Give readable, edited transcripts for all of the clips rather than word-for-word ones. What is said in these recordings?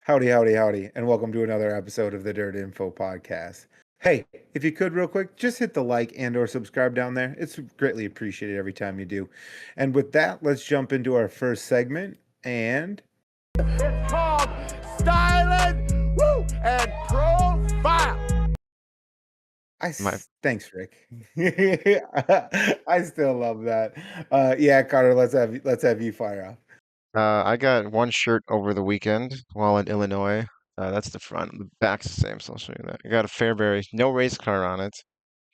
Howdy, howdy, howdy, and welcome to another episode of the DirtInfo podcast. Hey, if you could real quick, just hit the like and or subscribe down there. It's greatly appreciated every time you do. And with that, let's jump into our first segment and It's called Stylin and Profile. Thanks, Rick. I still love that. Yeah, Carter, let's have you fire off. I got one shirt over the weekend while in Illinois. That's the front. The back's the same, so I'll show you that. I got a Fairbury, no race car on it,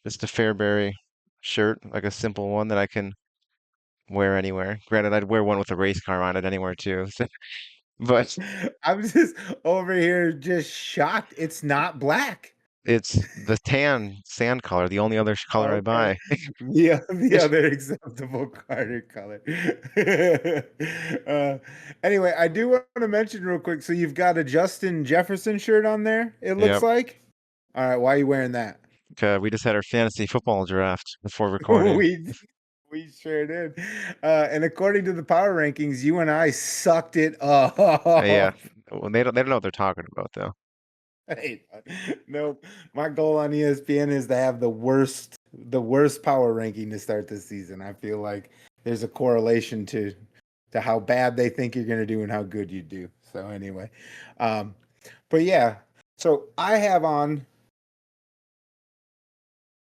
just a Fairbury shirt, like a simple one that I can wear anywhere. Granted, I'd wear one with a race car on it anywhere too. But I'm just over here just shocked. It's not black. it's the tan sand color, the only other color I Okay. buy. The other acceptable Carter color. Anyway, I do want to mention real quick. So you've got a Justin Jefferson shirt on there, it looks Yep. like. All right, why are you wearing that? We just had our fantasy football draft before recording. we sure did. And according to the power rankings, you and I sucked it up. Yeah. Well, they don't know what they're talking about though. Hey, nope. My goal on ESPN is to have the worst power ranking to start this season. I feel like there's a correlation to how bad they think you're going to do and how good you do. So anyway, but yeah. So I have on.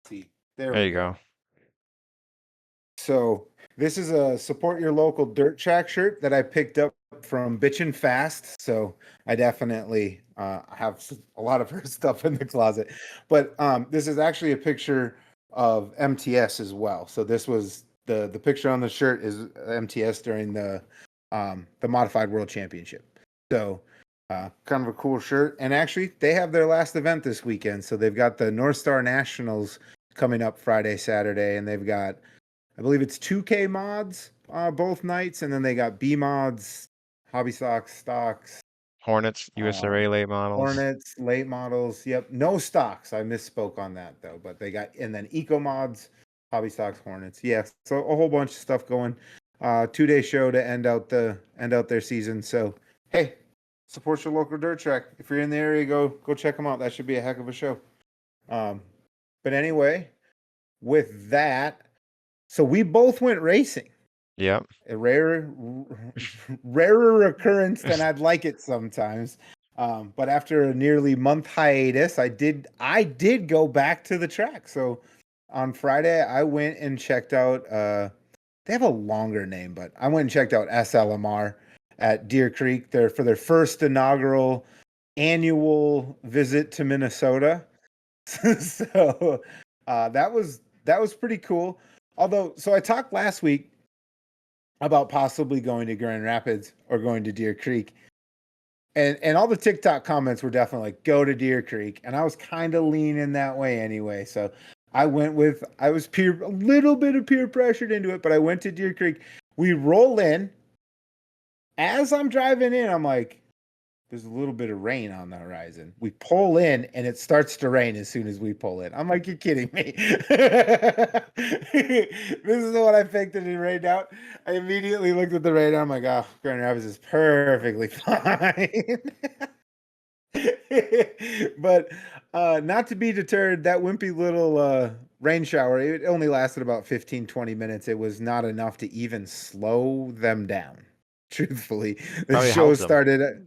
See, There you go. So this is a support your local dirt track shirt that I picked up from Bitchin' Fast. So I definitely have a lot of her stuff in the closet. But this is actually a picture of MTS as well. So this was the picture on the shirt is MTS during the Modified World Championship. So kind of a cool shirt. And actually, they have their last event this weekend. So they've got the North Star Nationals coming up Friday, Saturday, and they've got, I believe it's 2K mods both nights, and then they got B mods, hobby stocks, Hornets, USRA late models. Hornets, late models. Yep, no stocks. I misspoke on that though, but they got, and then eco mods, hobby stocks, Hornets. Yeah, so a whole bunch of stuff going. 2-day show to end out their season. So hey, support your local dirt track. If you're in the area, go check them out. That should be a heck of a show. But anyway, with that, so we both went racing. Yep. A rarer occurrence than I'd like it sometimes. But after a nearly month hiatus, I did go back to the track. So on Friday, I went and checked out. They have a longer name, but I went and checked out SLMR at Deer Creek. They're for their first inaugural annual visit to Minnesota. So that was pretty cool. Although, so I talked last week about possibly going to Grand Rapids or going to Deer Creek. And all the TikTok comments were definitely like, go to Deer Creek. And I was kind of leaning that way anyway. So I was a little bit of peer pressured into it, but I went to Deer Creek. We roll in. As I'm driving in, I'm like, there's a little bit of rain on the horizon. We pull in and it starts to rain as soon as we pull in. I'm like, you're kidding me. This is what I picked it in rained out. I immediately looked at the radar. I'm like, oh, Grand Rapids is perfectly fine. But not to be deterred, that wimpy little rain shower, it only lasted about 15, 20 minutes. It was not enough to even slow them down. Truthfully, the show started.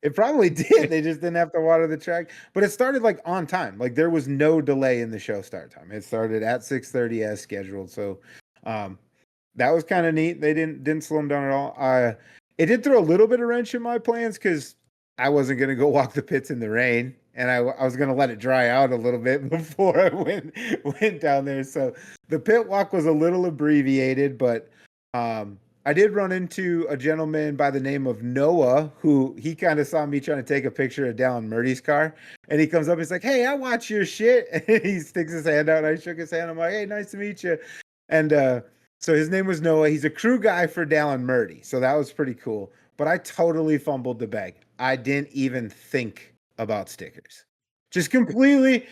It probably did. They just didn't have to water the track, but it started like on time. Like there was no delay in the show start time. It started at 6:30 as scheduled. So that was kind of neat. They didn't slow them down at all. It did throw a little bit of wrench in my plans because I wasn't going to go walk the pits in the rain, and I was going to let it dry out a little bit before I went down there. So the pit walk was a little abbreviated, but I did run into a gentleman by the name of Noah, who he kind of saw me trying to take a picture of Dallin Murdy's car. And he comes up, he's like, hey, I watch your shit. And he sticks his hand out, and I shook his hand. I'm like, hey, nice to meet you. And so his name was Noah. He's a crew guy for Dallin Murdy. So that was pretty cool. But I totally fumbled the bag. I didn't even think about stickers. Just completely.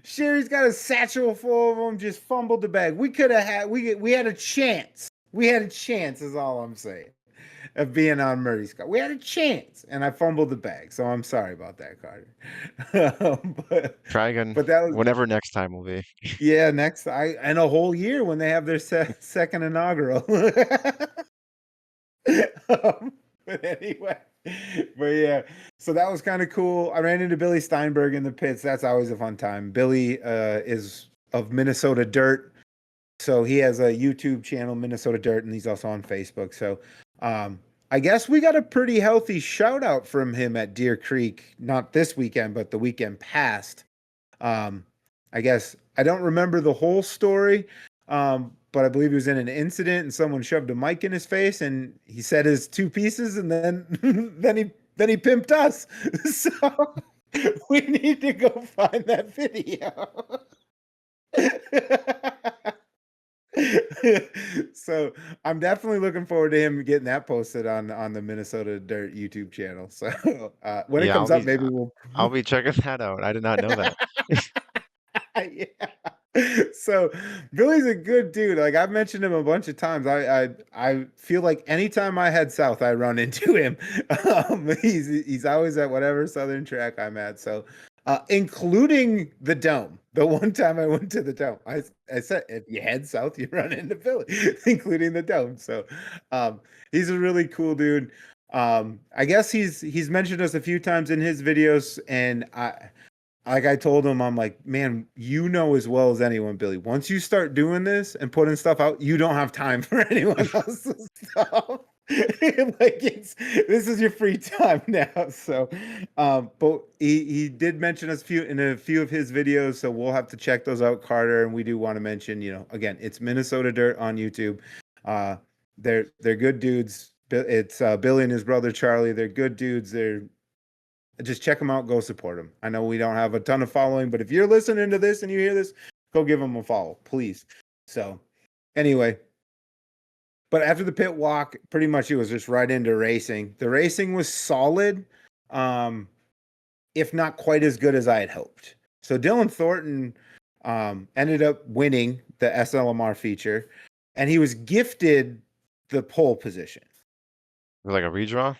Sherry's got a satchel full of them, just fumbled the bag. We had a chance. We had a chance, is all I'm saying. of being on Murray's car. We had a chance, and I fumbled the bag, so I'm sorry about that, Carter. but Try again, but that was whatever next time will be. yeah. Next, I and a whole year when they have their second inaugural. But anyway, but yeah, so that was kind of cool. I ran into Billy Steinberg in the pits. That's always a fun time. Billy is of Minnesota Dirt. So he has a YouTube channel, Minnesota Dirt, and he's also on Facebook. So I guess we got a pretty healthy shout out from him at Deer Creek, not this weekend, but the weekend past. I guess I don't remember the whole story, but I believe he was in an incident and someone shoved a mic in his face and he said his two pieces and then then he pimped us. So we need to go find that video. So I'm definitely looking forward to him getting that posted on the Minnesota Dirt YouTube channel. So when it Yeah, comes up, maybe we'll I'll be checking that out. I did not know that. yeah. So Billy's a good dude. Like I've mentioned him a bunch of times. I feel like anytime I head south, I run into him. He's always at whatever southern track I'm at. So including the Dome. The one time I went to the Dome, I said if you head south, you run into Billy, including the Dome. So he's a really cool dude. I guess he's mentioned us a few times in his videos, and I told him, I'm like, man, you know as well as anyone, Billy, once you start doing this and putting stuff out, you don't have time for anyone else's stuff. Like this is your free time now. So but he did mention us in a few of his videos, so we'll have to check those out, Carter. And we do want to mention, again, it's Minnesota Dirt on YouTube. They're good dudes. It's Billy and his brother Charlie. They're good dudes. Just check them out. Go support them. I know we don't have a ton of following, but if you're listening to this and you hear this, go give them a follow, please. So anyway, but after the pit walk, pretty much it was just right into racing. The racing was solid, if not quite as good as I had hoped. So Dylan Thornton ended up winning the SLMR feature, and he was gifted the pole position. Like a redraw?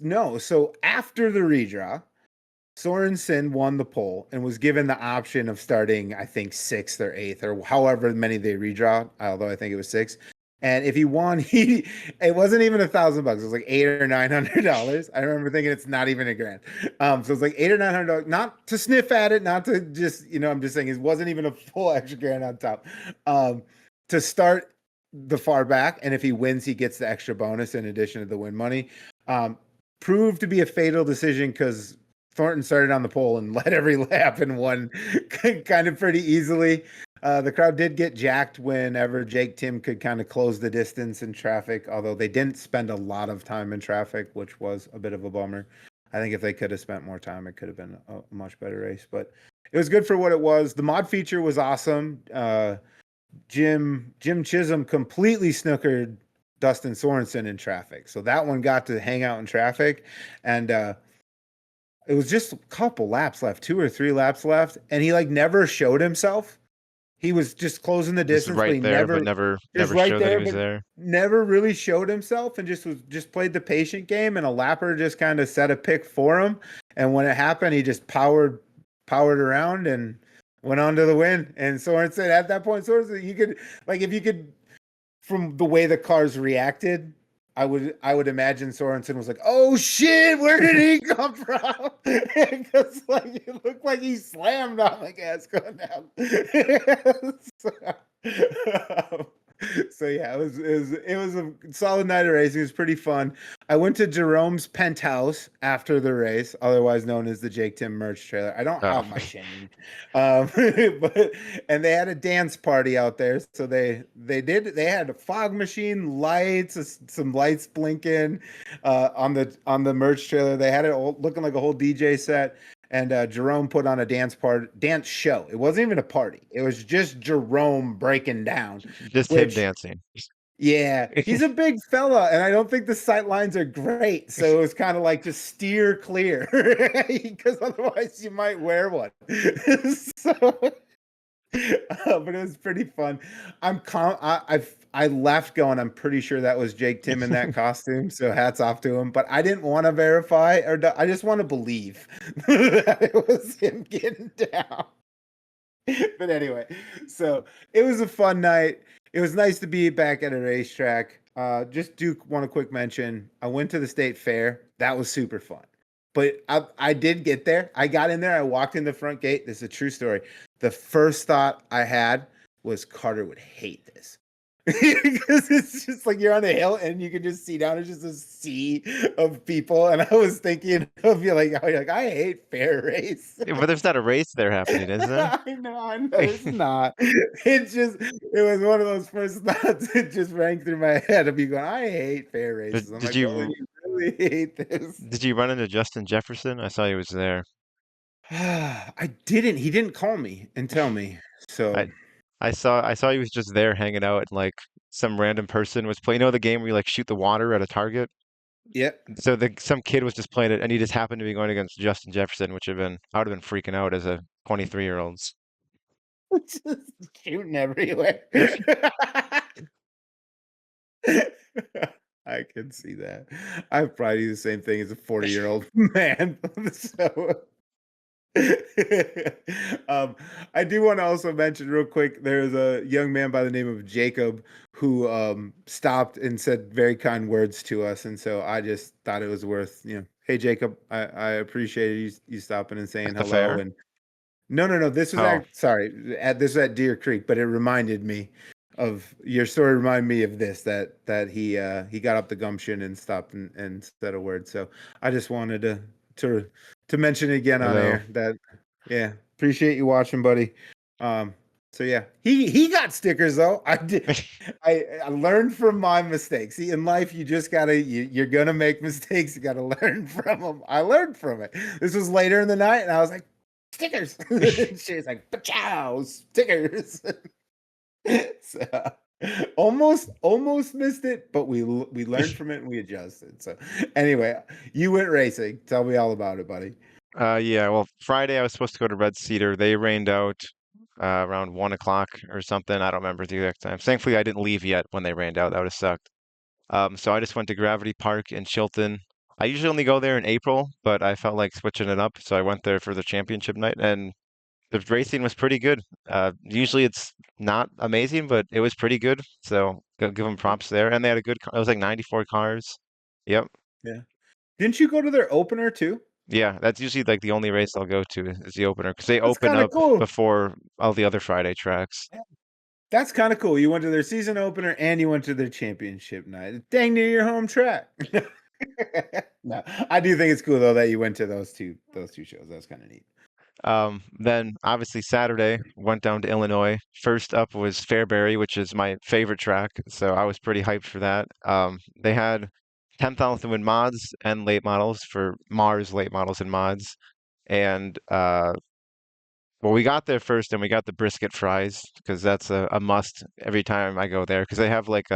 No, so after the redraw, Sorensen won the pole and was given the option of starting, I think, 6th or 8th or however many they redraw, although I think it was 6. And if he won, it wasn't even $1,000. It was like $800 or $900. I remember thinking it's not even $1,000. So it's like $800 or $900, not to sniff at it, not to just, I'm just saying it wasn't even a full extra grand on top. To start the far back, and if he wins, he gets the extra bonus in addition to the win money. Proved to be a fatal decision because Thornton started on the pole and led every lap and won kind of pretty easily. The crowd did get jacked whenever Jake Tim could kind of close the distance in traffic, although they didn't spend a lot of time in traffic, which was a bit of a bummer. I think if they could have spent more time, it could have been a much better race, but it was good for what it was. The mod feature was awesome. Jim Chisholm completely snookered Dustin Sorensen in traffic. So that one got to hang out in traffic, and it was just a couple laps left, 2 or 3 laps left, and he never showed himself. He was just closing the distance, right but he there, never but never right showed there, that he was but there. never really showed himself, and just played the patient game. And a lapper just kind of set a pick for him, and when it happened, he just powered around and went on to the win. And Sorensen at that point, you could if you could, from the way the cars reacted, I would imagine Sorensen was like, "Oh shit, where did he come from?" Because it looked like he slammed on the gas going down. So yeah, it was a solid night of racing. It was pretty fun. I went to Jerome's penthouse after the race, otherwise known as the Jake Tim merch trailer. I don't have my chain, and they had a dance party out there. So they had a fog machine, lights, some lights blinking on the merch trailer. They had it looking like a whole DJ set. And Jerome put on a dance show. It wasn't even a party. It was just Jerome breaking down. Just him dancing. Yeah, he's a big fella, and I don't think the sight lines are great. So it was kind of just steer clear, because otherwise you might wear one. So But it was pretty fun. I left going, I'm pretty sure that was Jake Tim in that costume, so hats off to him. But I didn't want to verify I just want to believe that it was him getting down. But anyway, so it was a fun night. It was nice to be back at a racetrack. Just do want a quick mention. I went to the state fair. That was super fun. But I did get there. I got in there. I walked in the front gate. This is a true story. The first thought I had was Carter would hate this. Because it's just like you're on a hill and you can just see down. It's just a sea of people. And I was thinking of you like, I hate fair race. But there's not a race there happening, is there? I know, it's not. It was one of those first thoughts that just rang through my head of you going, I hate fair races. I'm Did like, oh, you you really hate this. did you run into Justin Jefferson? I saw he was there. I didn't. He didn't call me and tell me. So, I I saw he was just there hanging out and like some random person was playing. You know the game where you like shoot the water at a target? yeah. So some kid was just playing it and he just happened to be going against Justin Jefferson, which I would have been freaking out as a 23-year-old. Just shooting everywhere. I can see that. I probably do the same thing as a 40-year-old man. So I do want to also mention real quick, there's a young man by the name of Jacob who stopped and said very kind words to us. And so I just thought it was worth, hey Jacob, I appreciate you stopping and saying At the hello. fair? And no, this was Oh, sorry, this was at Deer Creek, but it reminded me of your story. Reminded me of this that he got up the gumption and stopped and said a word. So I just wanted to mention it again on hello. air. That yeah, appreciate you watching, buddy. So yeah, he got stickers though. I did. I learned from my mistakes. See, in life, you just you're gonna make mistakes. You gotta learn from them. I learned from it. This was later in the night, and I was like, stickers. She's like, "Pachow, stickers." So almost missed it, but we learned from it and we adjusted. So anyway, you went racing. Tell me all about it, buddy. Yeah, well, Friday I was supposed to go to Red Cedar. They rained out around 1 o'clock or something. I don't remember the exact time. Thankfully, I didn't leave yet when they rained out. That would have sucked. So I just went to Gravity Park in Chilton. I usually only go there in April, but I felt like switching it up, so I went there for the championship night, and the racing was pretty good. Usually it's not amazing, but it was pretty good. So give them props there. And they had a good. It was like 94 cars. Yep. Yeah. Didn't you go to their opener too? Yeah, that's usually like the only race I'll go to is the opener because they That's open kind of up cool. before all the other Friday tracks. Yeah. That's kind of cool. You went to their season opener and you went to their championship night. Dang near your home track. No, I do think it's cool though that you went to those two shows. That's kind of neat. Then obviously Saturday went down to Illinois. First up was Fairbury, which is my favorite track, so I was pretty hyped for that. They had 10,000 win mods and late models for Mars late models and mods, and well, we got there first and we got the brisket fries because that's a must every time I go there because they have like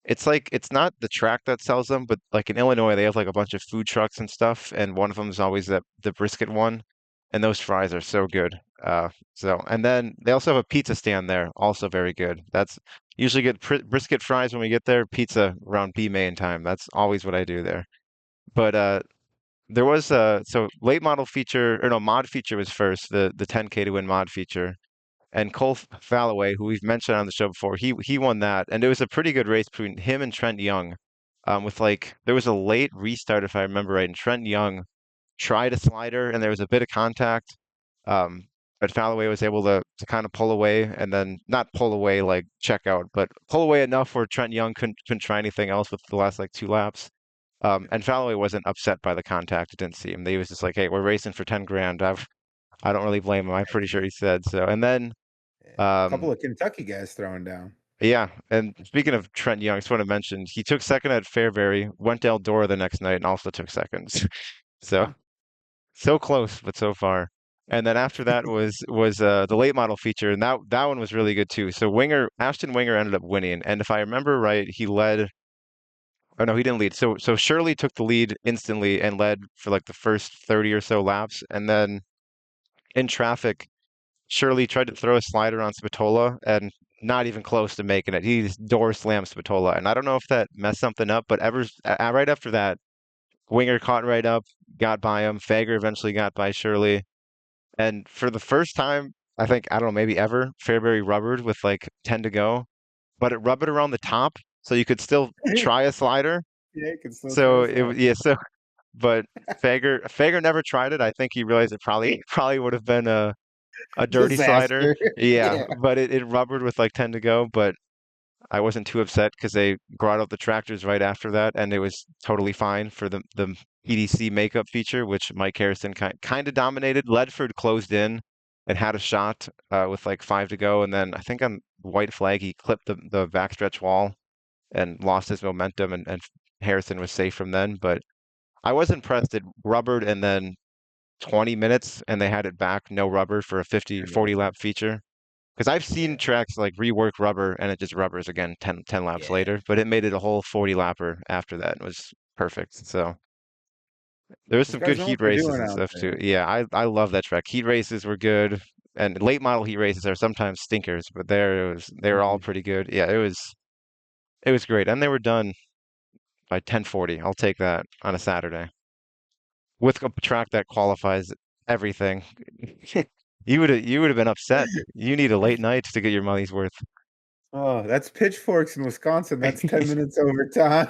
it's not the track that sells them, but like in Illinois they have like a bunch of food trucks and stuff, and one of them is always the brisket one, and those fries are so good. And then they also have a pizza stand there, also very good. That's usually get brisket fries when we get there, pizza around B main time. That's always what I do there. But there was so late model feature or no mod feature was first, the 10K to win mod feature. And Cole Falloway, who we've mentioned on the show before, he won that, and it was a pretty good race between him and Trent Young. With like there was a late restart if I remember right, and Trent Young tried a slider and there was a bit of contact, um, but Falloway was able to kind of pull away and then not pull away like check out, but pull away enough where Trent Young couldn't try anything else with the last like 2 laps. And Falloway wasn't upset by the contact. It didn't seem. He was just like, "Hey, we're racing for 10 grand." I don't really blame him. I'm pretty sure he said so. And then, Yeah. A couple um, of Kentucky guys throwing down. yeah. And speaking of Trent Young, I just want to mention he took second at Fairbury, went to Eldora the next night, and also took seconds. So Huh. so close, but so far. And then after that was the late model feature, and that one was really good too. So Ashton Winger ended up winning, and if I remember right, he led. Oh no, he didn't lead. So Shirley took the lead instantly and led for like the first 30 or so laps, and then in traffic. Shirley tried to throw a slider on Spatola and not even close to making it. He just door slammed Spatola, and I don't know if that messed something up, but right after that, Winger caught right up, got by him. Fager eventually got by Shirley, and for the first time, I think I don't know maybe ever, Fairbury rubbered with like 10 to go, but it rubbered around the top, so you could still try a slider. Yeah, you can still try So a it slide. yeah so but Fager never tried it. I think he realized it probably would have been a dirty slider. Disaster. Yeah, Yeah. but it rubbered with like 10 to go, but I wasn't too upset because they brought out the tractors right after that, and it was totally fine for the EDC makeup feature, which Mike Harrison kind of dominated. Ledford closed in and had a shot with like 5 to go, and then I think on white flag he clipped the backstretch wall and lost his momentum, and Harrison was safe from then. But I was impressed. It rubbered and then 20 minutes, and they had it back no rubber for a 40 lap feature. Because I've seen Yeah. tracks like rework rubber and it just rubbers again 10 laps Yeah. later, but it made it a whole 40 lapper after that. It was perfect. So there was Those some guys good know what heat they're races doing and out stuff too. there. Yeah, I love that track. Heat races were good, and late model heat races are sometimes stinkers, but they were all Mhm. pretty good. Yeah, it was great, and they were done by 10:40. I'll take that on a Saturday with a track that qualifies everything. You would have been upset. You need a late night to get your money's worth. Oh, that's pitchforks in Wisconsin. That's 10 minutes overtime.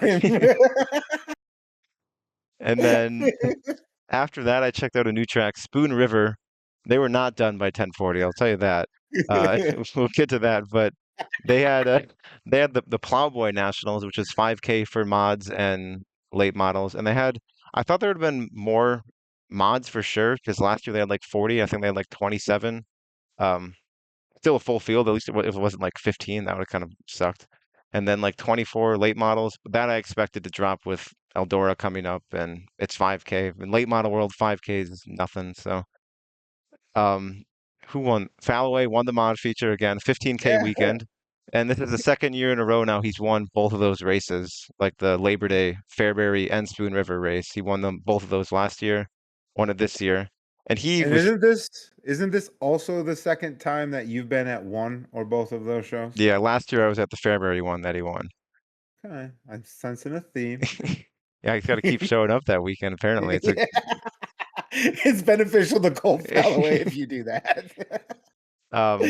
And then after that, I checked out a new track, Spoon River. They were not done by 10:40, I'll tell you that. We'll get to that, but they had the Plowboy Nationals, which is 5K for mods and late models, and I thought there would have been more mods for sure because last year they had like 40. I think they had like 27. Um, Still a full field. At least if it wasn't like 15, that would have kind of sucked. And then like 24 late models. That I expected to drop with Eldora coming up, and it's 5K. In late model world, 5K is nothing. So, um, who won? Falloway won the mod feature again, 15K Yeah. weekend. And this is the second year in a row now he's won both of those races, like the Labor Day Fairbury and Spoon River race. He won them both of those last year, won it this year. And he And was isn't this also the second time that you've been at one or both of those shows? Yeah, last year I was at the Fairbury one that he won. Okay, I'm sensing a theme. Yeah, he's got to keep showing up that weekend. Apparently, it's a Yeah. It's beneficial to Colt Falloway if you do that. um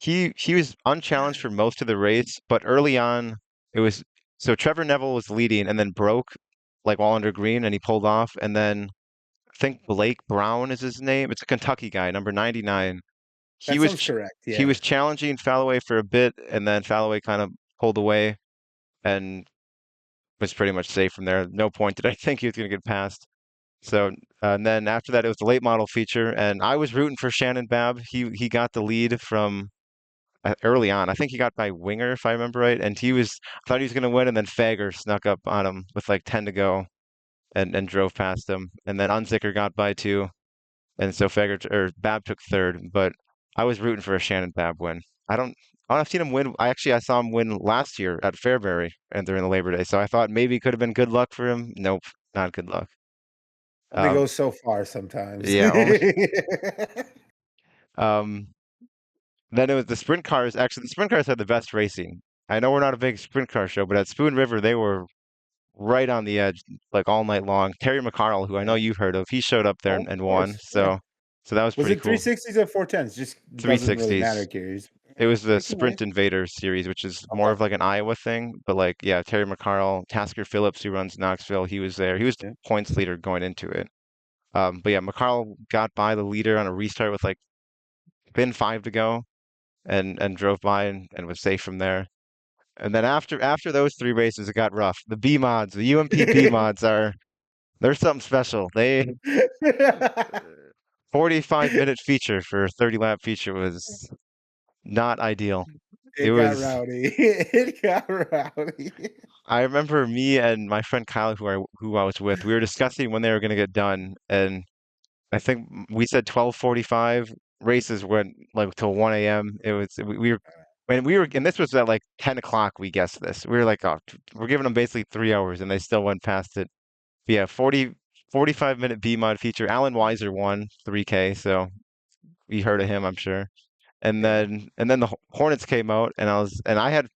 he was unchallenged for most of the race, but early on it was so Trevor Neville was leading and then broke like while under green and he pulled off and then I think Blake Brown is his name. It's a Kentucky guy, number 99. He That was sounds ch correct, he yeah. was challenging Falloway for a bit and then Falloway kind of pulled away and was pretty much safe from there. No point did I think he was going to get past. So and then after that, it was the late model feature, and I was rooting for Shannon Babb. He got the lead from early on. I think he got by Winger, if I remember right, and I thought he was going to win, and then Fager snuck up on him with like 10 to go and drove past him, and then Unzicker got by too, and so Babb took third. But I was rooting for a Shannon Babb win. I don't. I've seen him win. I saw him win last year at Fairbury and during the Labor Day, so I thought maybe it could have been good luck for him. Nope, not good luck. Only Um, goes so far sometimes. yeah, only Um, then it was the sprint cars. Actually, the sprint cars had the best racing. I know we're not a big sprint car show, but at Spoon River, they were right on the edge, like all night long. Terry McCarl, who I know Yeah. you've heard of, he showed up there Oh, and of won. course, yeah. So that was Was pretty it cool. 360s or 410s? Just doesn't really matter, 360s. Curious. It was the Pretty cool. Sprint Invaders series, which is more Okay. of like an Iowa thing. But like, yeah, Terry McCarl, Tasker Phillips, who runs Knoxville, he was there. He was the Yeah. points leader going into it. But yeah, McCarl got by the leader on a restart with like been 5 to go and drove by and was safe from there. And then after those three races, it got rough. The B mods, the UMP B mods they're something special. They 45-minute feature for a 30 lap feature was not ideal. It It got was rowdy. It got rowdy. I remember me and my friend Kyle who I was with, we were discussing when they were going to get done and I think we said 12:45 races went like till 1 a.m. It was and this was at like 10 o'clock we guessed this. We were like, oh, we're giving them basically 3 hours and they still went past it. But yeah, 45-minute B mod feature. Alan Weiser won 3K, so you heard of him, I'm sure. And Yeah. then the Hornets came out, and I had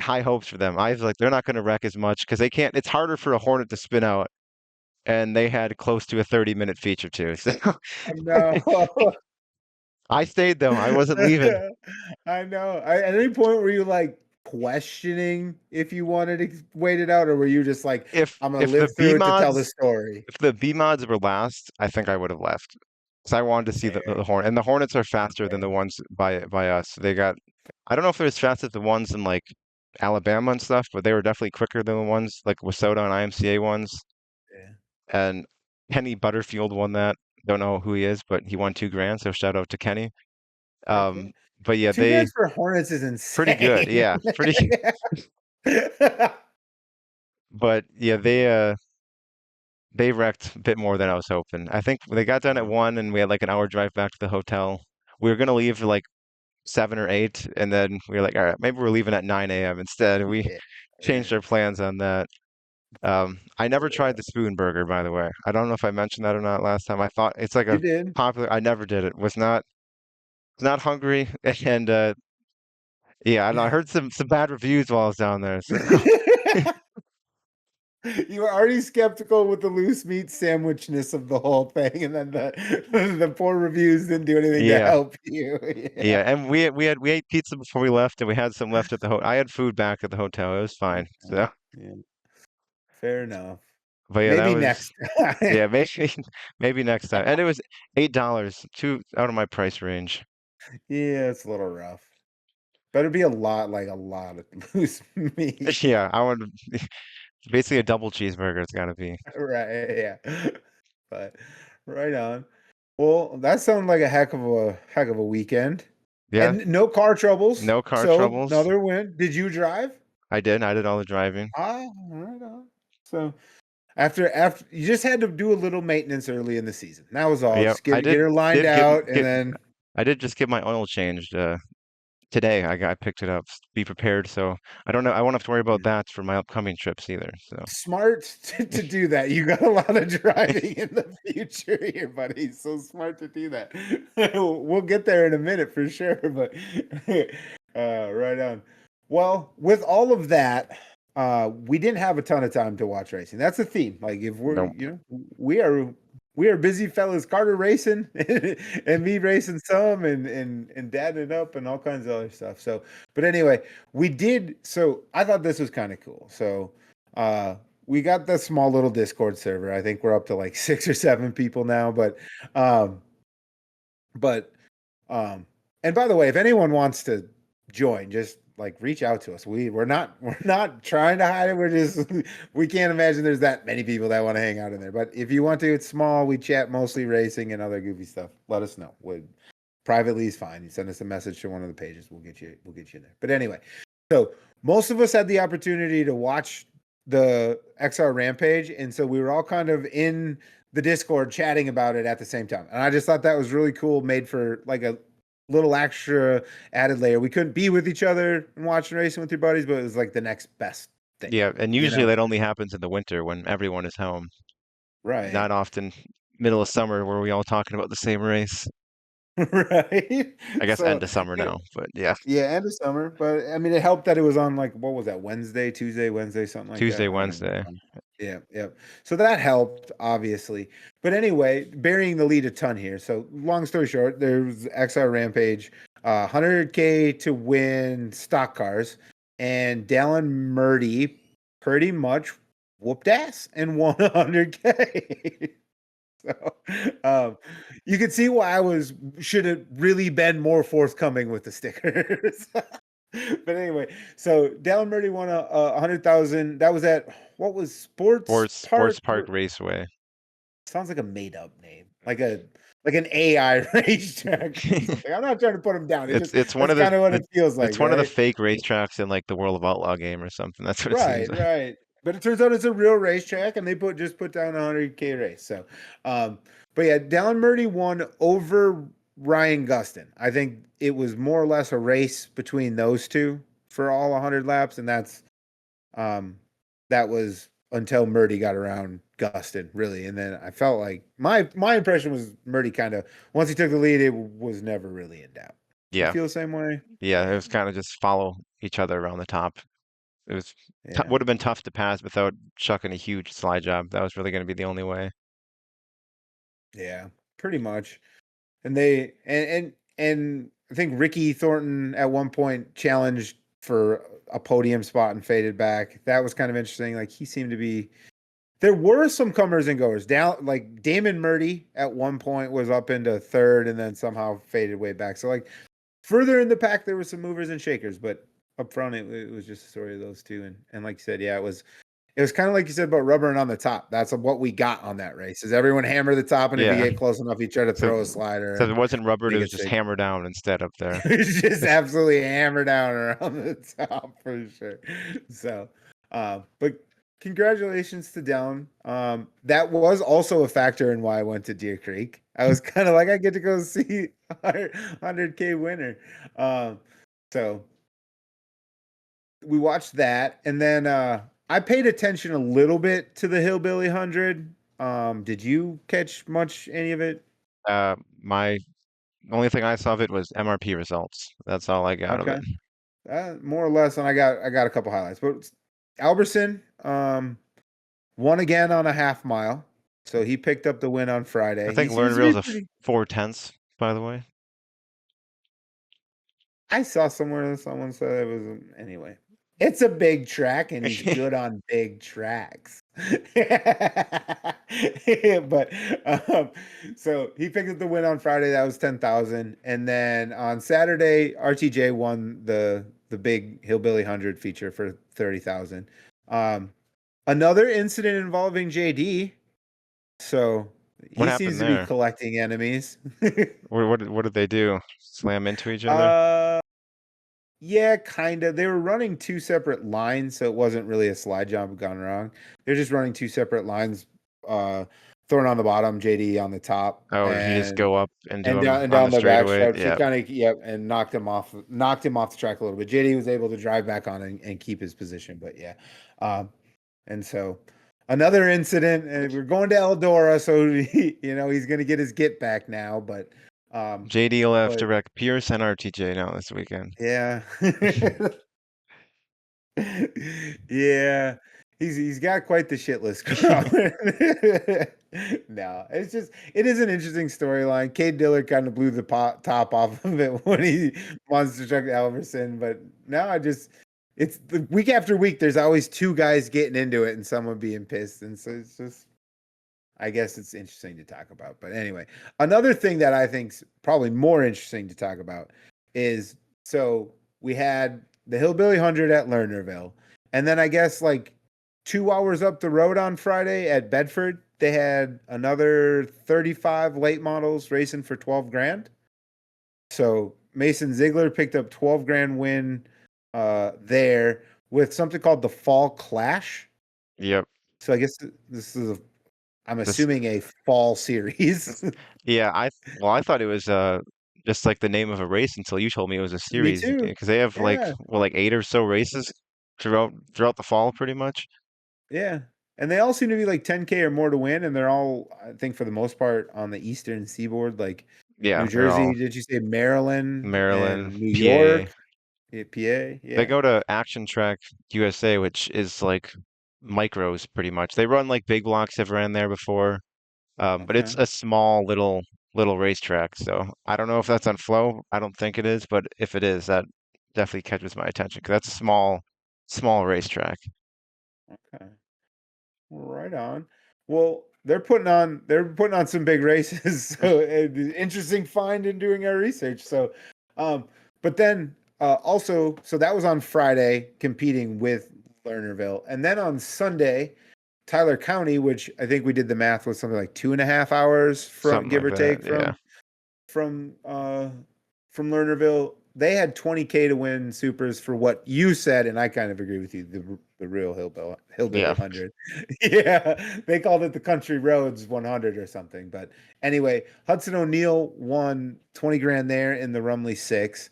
high hopes for them. I was like, they're not going to wreck as much because they can't. It's harder for a Hornet to spin out, and they had close to a 30-minute feature too. So No. I stayed though. I wasn't leaving. I know. At any point were you like questioning if you wanted to wait it out, or were you just like, I'm gonna If the live B through it to tell the mods story? if the B mods were last, I think I would have left. Because I wanted to see Fair, the Hornet, and the Hornets are faster than fair. the ones by us. They got, I don't know if they're as fast as the ones in like Alabama and stuff, but they were definitely quicker than the ones like WISSOTA and IMCA ones. Yeah. And Kenny Butterfield won that. Don't know who he is, but he won 2 grand. So shout out to Kenny. Fair play. But yeah, 2 grand for Hornets is pretty good. insane. Yeah, pretty. But yeah, they wrecked a bit more than I was hoping. I think they got done at Yeah. 1, and we had like an hour drive back to the hotel. We were gonna leave at like 7 or 8, and then we were like, all right, maybe we're leaving at 9 a.m. instead. We Yeah. changed our plans on that. I never tried the spoon burger, by the way. I don't know if I mentioned that or not last time. I thought it's like You a did. popular. I never did it. Was not hungry, and yeah, I don't know, I heard some bad reviews while I was down there. So You were already skeptical with the loose meat sandwichness of the whole thing, and then the poor reviews didn't do anything to yeah, help you. yeah, Yeah. and we ate pizza before we left, and we had some left at the hotel. I had food back at the hotel. It was fine. Okay. So, Yeah. Fair enough. but yeah, that Maybe was next time. yeah, maybe maybe next time. And it was $8, too out of my price range. Yeah, it's a little rough. Better be a lot of loose meat. Yeah, I would basically a double cheeseburger. It's gotta be. Right, yeah. But right on. Well, that sounded like a heck of a weekend. Yeah, And no car troubles. no car So troubles. another win. Did you drive? I did. I did all the driving. Ah, right on. So after you just had to do a little maintenance early in the season. That was all. Yep, Just get her lined did out and get then I did just get my oil changed today. I picked it up. Be prepared. So I don't know. I won't have to worry about that for my upcoming trips either. So smart to do that. You got a lot of driving in the future here, buddy. So smart to do that. We'll get there in a minute for sure, but right on. Well, with all of that, we didn't have a ton of time to watch racing. That's the theme. Like if we're, nope. we are busy fellas. Carter racing and me racing some and dadding up and all kinds of other stuff. So, but anyway, we did. So I thought this was kind of cool. So, we got the small little Discord server. I think we're up to like 6 or 7 people now, um, but, and by the way, if anyone wants to join, just like reach out to us. We're not trying to hide it. We're just we can't imagine there's that many people that want to hang out in there. But if you want to, it's small. We chat mostly racing and other goofy stuff. Let us know. Privately is fine. You send us a message to one of the pages. We'll get you there. But anyway, so most of us had the opportunity to watch the XR Rampage, and so we were all kind of in the Discord chatting about it at the same time. And I just thought that was really cool, made for like a little extra added layer. We couldn't be with each other and watching racing with your buddies, but it was like the next best thing. Yeah, and You usually know? that only happens in the winter when everyone is home. Right. Not often middle of summer where we all talking about the same race. Right. I guess So end of summer now, but yeah, yeah, end of summer. But I mean, it helped that it was on like what was that, Tuesday, Wednesday, something like that. Tuesday, I don't remember. Wednesday. Yeah, yeah. So that helped, obviously. But anyway, burying the lead a ton here. So long story short, there's XR Rampage, 100K to win stock cars, and Dallin Murdy pretty much whooped ass and won 100K. So, you can see why should have really been more forthcoming with the stickers. But anyway, so Dallin Murdy won a 100,000. That was at what was Sports Park Raceway. Sounds like a made up name, like an AI racetrack or something. I'm not trying to put him down. It's one That's of the kind of what it feels like, it's one of the right? fake racetracks in like the World of Outlaw game or something. That's what it seems Right, like. right. But it turns out it's a real racetrack, and they just put down a 100K race. So, but yeah, Dallin Murdy won over Ryan Gustin. I think it was more or less a race between those two for all 100 laps, and that was until Murdy got around Gustin, really. And then I felt like my impression was Murdy kind of, once he took the lead, it was never really in doubt. You Yeah, feel the same way? yeah, it was kind of just follow each other around the top. It was Yeah. would have been tough to pass without chucking a huge slide job. That was really going to be the only way. Yeah, pretty much. And they and I think Ricky Thornton at one point challenged for a podium spot and faded back. That was kind of interesting. Like he seemed to be. There were some comers and goers down. Like Damon Murdy at one point was up into third and then somehow faded way back. So like further in the pack, there were some movers and shakers, but up front, it was just a story of those two. And like you said, yeah, it was kind of like you said about rubbering on the top. That's what we got on that race. Is everyone hammer the top, and if you Yeah. get close enough, you try to So throw a slider, so and it wasn't rubbered, they it was get just sick. hammer down instead up there. It's just absolutely hammer down around the top for sure. So, but congratulations to Dallin. That was also a factor in why I went to Deer Creek. I was kind of like, I get to go see 100K winner. So we watched that, and then I paid attention a little bit to the Hillbilly 100. Did you catch much any of it? My only thing I saw of it was MRP results. That's all I got of Okay. it. More or less, and I got a couple highlights. But Alberson won again on a half mile, so he picked up the win on Friday. I He think seems to be Lernerville's a pretty. 4/10, by the way. I saw somewhere someone said it was anyway. It's a big track, and he's good on big tracks. But so he picked up the win on Friday. That was 10,000, and then on Saturday, RTJ won the big Hillbilly 100 feature for 30,000. Another incident involving JD. So What he seems happened to be there? collecting enemies. What did they do? Slam into each other? uh Yeah, kind of. They were running two separate lines, so it wasn't really a slide jump gone wrong. They're just running two separate lines, uh, Thorne on the bottom, JD on the top, Oh, did he just go up into him and on the down the back straightaway? stretch. He Yeah. kind of and knocked him off the track a little bit. JD was able to drive back on and keep his position, but yeah, and so another incident, and we're going to Eldora, so he's going to get his get back now, but JD will have but to wreck Pierce and RTJ now this weekend. yeah. Yeah, he's got quite the shit list going. No, it is an interesting storyline. Cade Dillard kind of blew the top off of it when he monster trucked Alverson, but now it's the week after week. There's always two guys getting into it and someone being pissed, and so it's just. I guess it's interesting to talk about. But anyway, another thing that I think's probably more interesting to talk about is so we had the Hillbilly 100 at Lernerville. And then I guess like 2 hours up the road on Friday at Bedford, they had another 35 late models racing for 12 grand. So Mason Ziegler picked up 12 grand win there with something called the Fall Clash. Yep. So I guess this is I'm This assuming a fall series. yeah, I thought it was just like the name of a race until you told me it was a Me series too. because they have Yeah. like 8 or so races throughout the fall pretty much. Yeah. And they all seem to be like 10K or more to win. And they're all, I think, for the most part, on the Eastern Seaboard, like Yeah, New they're Jersey, all did you say Maryland Maryland, and New PA. York? Yeah, PA? They Yeah. go to Action Track USA, which is like micros pretty much. They run like big blocks. I've ran there before. But it's Okay. a small little racetrack, so I don't know if that's on Flow. I don't think it is, but if it is, that definitely catches my attention because that's a small racetrack. Okay. Right on. Well, they're putting on some big races. So interesting find in doing our research. So but then also so that was on Friday competing with Lernerville. And then on Sunday, Tyler County, which I think we did the math was something like 2.5 hours from Something give like or that. take Yeah. from uh from Lernerville. They had 20K to win supers for what you said, and I kind of agree with you. The real hillbilly Yeah. 100. Yeah, they called it the Country Roads 100 or something. But anyway, Hudson O'Neill won 20 grand there in the Rumley 6.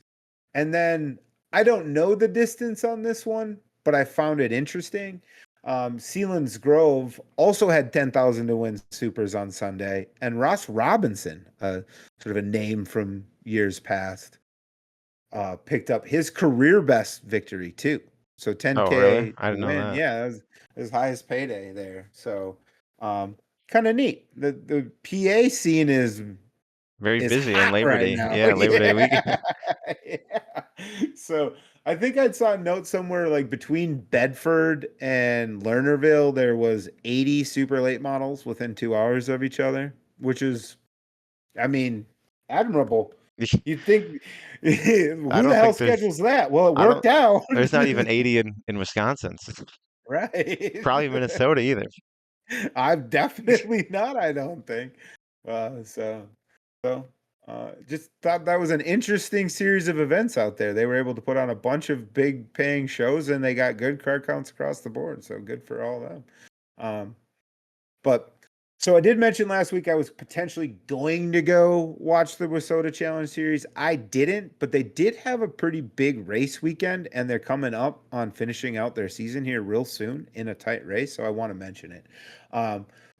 And then I don't know the distance on this one, but I found it interesting. Sealands Grove also had 10,000 to win supers on Sunday, and Ross Robinson, sort of a name from years past, picked up his career best victory too. So Oh, really? 10K I to didn't know win. that. Yeah, that was his highest payday there. So kind of neat. The PA scene Very is busy on hot Labor right Day. now. Yeah, Labor Day weekend. Yeah. Yeah. So I think I saw a note somewhere like between Bedford and Lernerville, there was 80 super late models within 2 hours of each other, which is, I mean, admirable. You'd think, I who the don't hell think there's schedules that? Well, it I don't worked out. there's not even 80 in Wisconsin. Right. Probably Minnesota either. I'm definitely not, I don't think. So, so just thought that was an interesting series of events out there. They were able to put on a bunch of big paying shows and they got good car counts across the board. So good for all of them. But so I did mention last week I was potentially going to go watch the WISSOTA Challenge Series. I didn't, but they did have a pretty big race weekend, and they're coming up on finishing out their season here real soon in a tight race. So I want to mention it.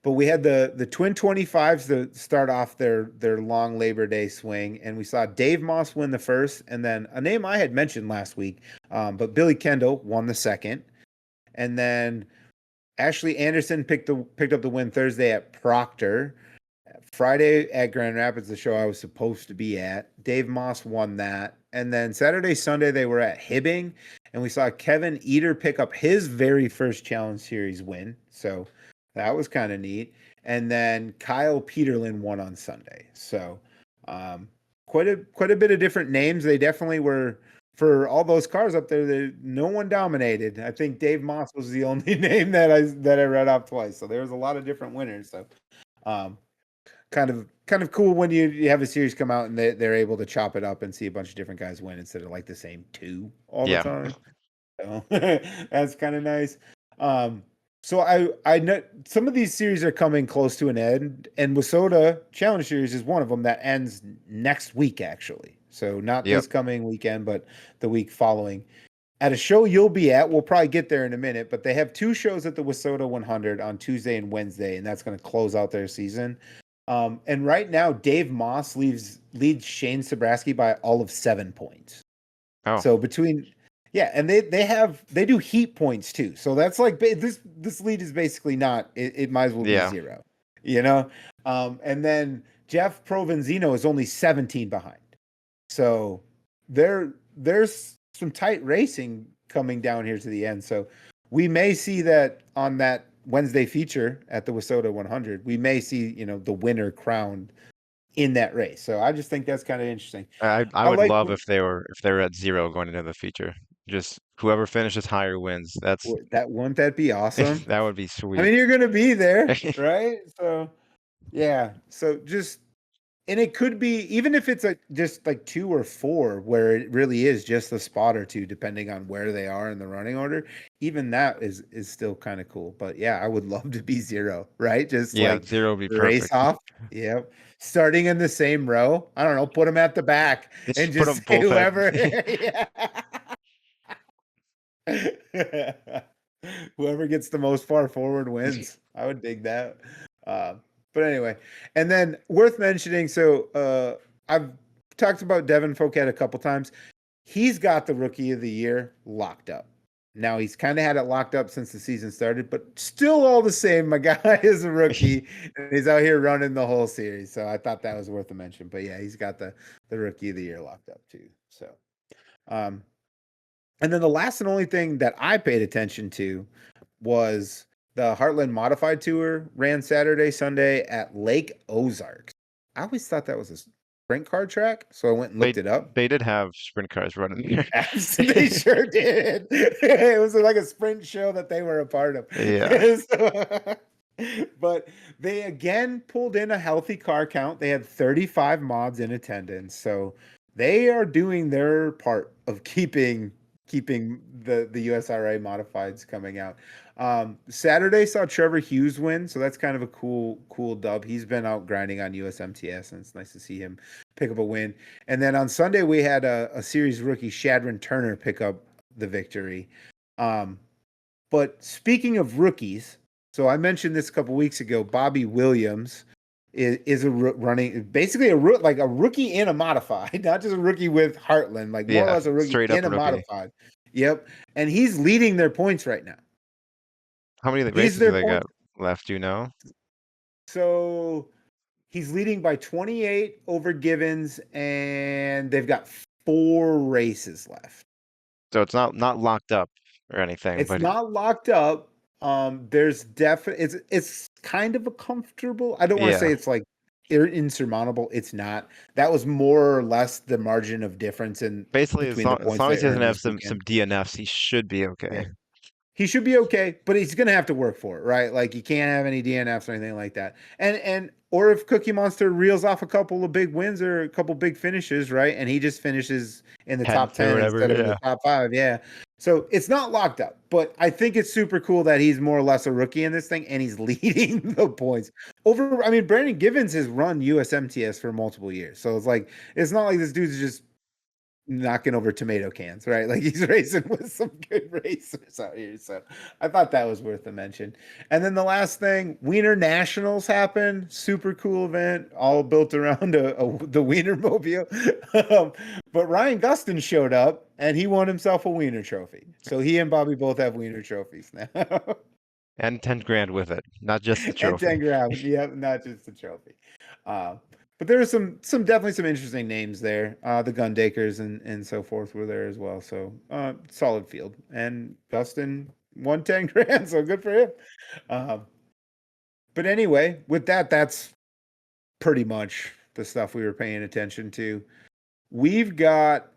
But we had the Twin 25s to start off their long Labor Day swing, and we saw Dave Moss win the first, and then a name I had mentioned last week, but Billy Kendall won the second, and then Ashley Anderson picked up the win Thursday at Proctor. Friday at Grand Rapids, the show I was supposed to be at. Dave Moss won that. And then Saturday, Sunday, they were at Hibbing. And we saw Kevin Eater pick up his very first Challenge Series win. So that was kind of neat. And then Kyle Peterlin won on Sunday. So quite a bit of different names. They definitely were, for all those cars up there, no one dominated. I think Dave Moss was the only name that I read off twice. So there was a lot of different winners. So kind of cool when you have a series come out and they're able to chop it up and see a bunch of different guys win instead of like the same two all the Yeah. time. So that's kind of nice. So I know some of these series are coming close to an end, and WISSOTA Challenge Series is one of them that ends next week, actually. So not Yep. this coming weekend, but the week following. At a show you'll be at, we'll probably get there in a minute, but they have two shows at the WISSOTA 100 on Tuesday and Wednesday, and that's going to close out their season. And right now, Dave Moss leads Shane Sabraski by all of 7 points. Oh. So and they do heat points too. So that's like this lead is basically not. It might as well be 0, you know. And then Jeff Provenzino is only 17 behind. So there's some tight racing coming down here to the end. So we may see that on that Wednesday feature at the WISSOTA 100. We may see the winner crowned in that race. So I just think that's kind of interesting. I would love if they were at 0 going into the feature. Just whoever finishes higher wins. Wouldn't that be awesome? That would be I sweet. mean, you're gonna be there, right? So yeah. So and it could be, even if it's just like 2 or 4, where it really is just a spot or two, depending on where they are in the running order. Even that is still kind of cool. But yeah, I would love to be 0, right? Just like 0 would be race perfect. off. Yep. Starting in the same row. I don't know. Put them at the back and put just them both whoever. Whoever gets the most far forward wins. I would dig that. But anyway, and then worth mentioning. So I've talked about Devin Fouquet a couple times. He's got the Rookie of the Year locked up. Now he's kind of had it locked up since the season started, but still all the same, my guy is a rookie and he's out here running the whole series. So I thought that was worth a mention. But yeah, he's got the Rookie of the Year locked up too. So and then the last and only thing that I paid attention to was the Heartland Modified Tour ran Saturday, Sunday at Lake Ozarks. I always thought that was a sprint car track, so I went and looked it up. They did have sprint cars running there. They sure did. It was like a sprint show that they were a part of. Yeah. But they again pulled in a healthy car count. They had 35 mods in attendance, so they are doing their part of keeping the USRA modifieds coming out. Saturday saw Trevor Hughes win, so that's kind of a cool dub. He's been out grinding on USMTS, and it's nice to see him pick up a win. And then on Sunday we had a series rookie, Shadron Turner, pick up the victory. But speaking of rookies, so I mentioned this a couple weeks ago. Bobby Williams is running basically like a rookie in a modified, not just a rookie with Heartland, like more or Yeah, less a rookie straight up in a rookie. modified. Yep, and he's leading their points right now. How many He's races do their they point. got left? Do you know? So he's leading by 28 over Givens, and they've got 4 races left. So it's not locked up or anything, It's but not locked up. There's definitely it's kind of a comfortable. I don't want to say yeah. it's like insurmountable. It's not. That was more or less the margin of difference in Basically, between the as points long as they he doesn't earned have this some weekend. DNFs, he should be Yeah. okay. He should be okay, but he's gonna have to work for it, right? Like you can't have any DNFs or anything like that. And or if Cookie Monster reels off a couple of big wins or a couple big finishes, right? And he just finishes in the top 10th or 10 whatever. instead of in the Yeah. top 5, yeah. So it's not locked up, but I think it's super cool that he's more or less a rookie in this thing and he's leading the points over. I mean, Brandon Givens has run USMTS for multiple years, so it's not like this dude's just knocking over tomato cans, right? Like he's racing with some good racers out here. So I thought that was worth a mention. And then the last thing, Wiener Nationals happened. Super cool event, all built around the Wiener Mobile. But Ryan Gustin showed up and he won himself a Wiener trophy. So he and Bobby both have Wiener trophies now. And 10 grand with it, not just the And trophy. 10 grand. Yep, not just the trophy. Uh, but there were some definitely some interesting names there. The Gundakers and so forth were there as well. So solid field. And Dustin won 10 grand, so good for him. But anyway, with that, that's pretty much the stuff we were paying attention to. You've got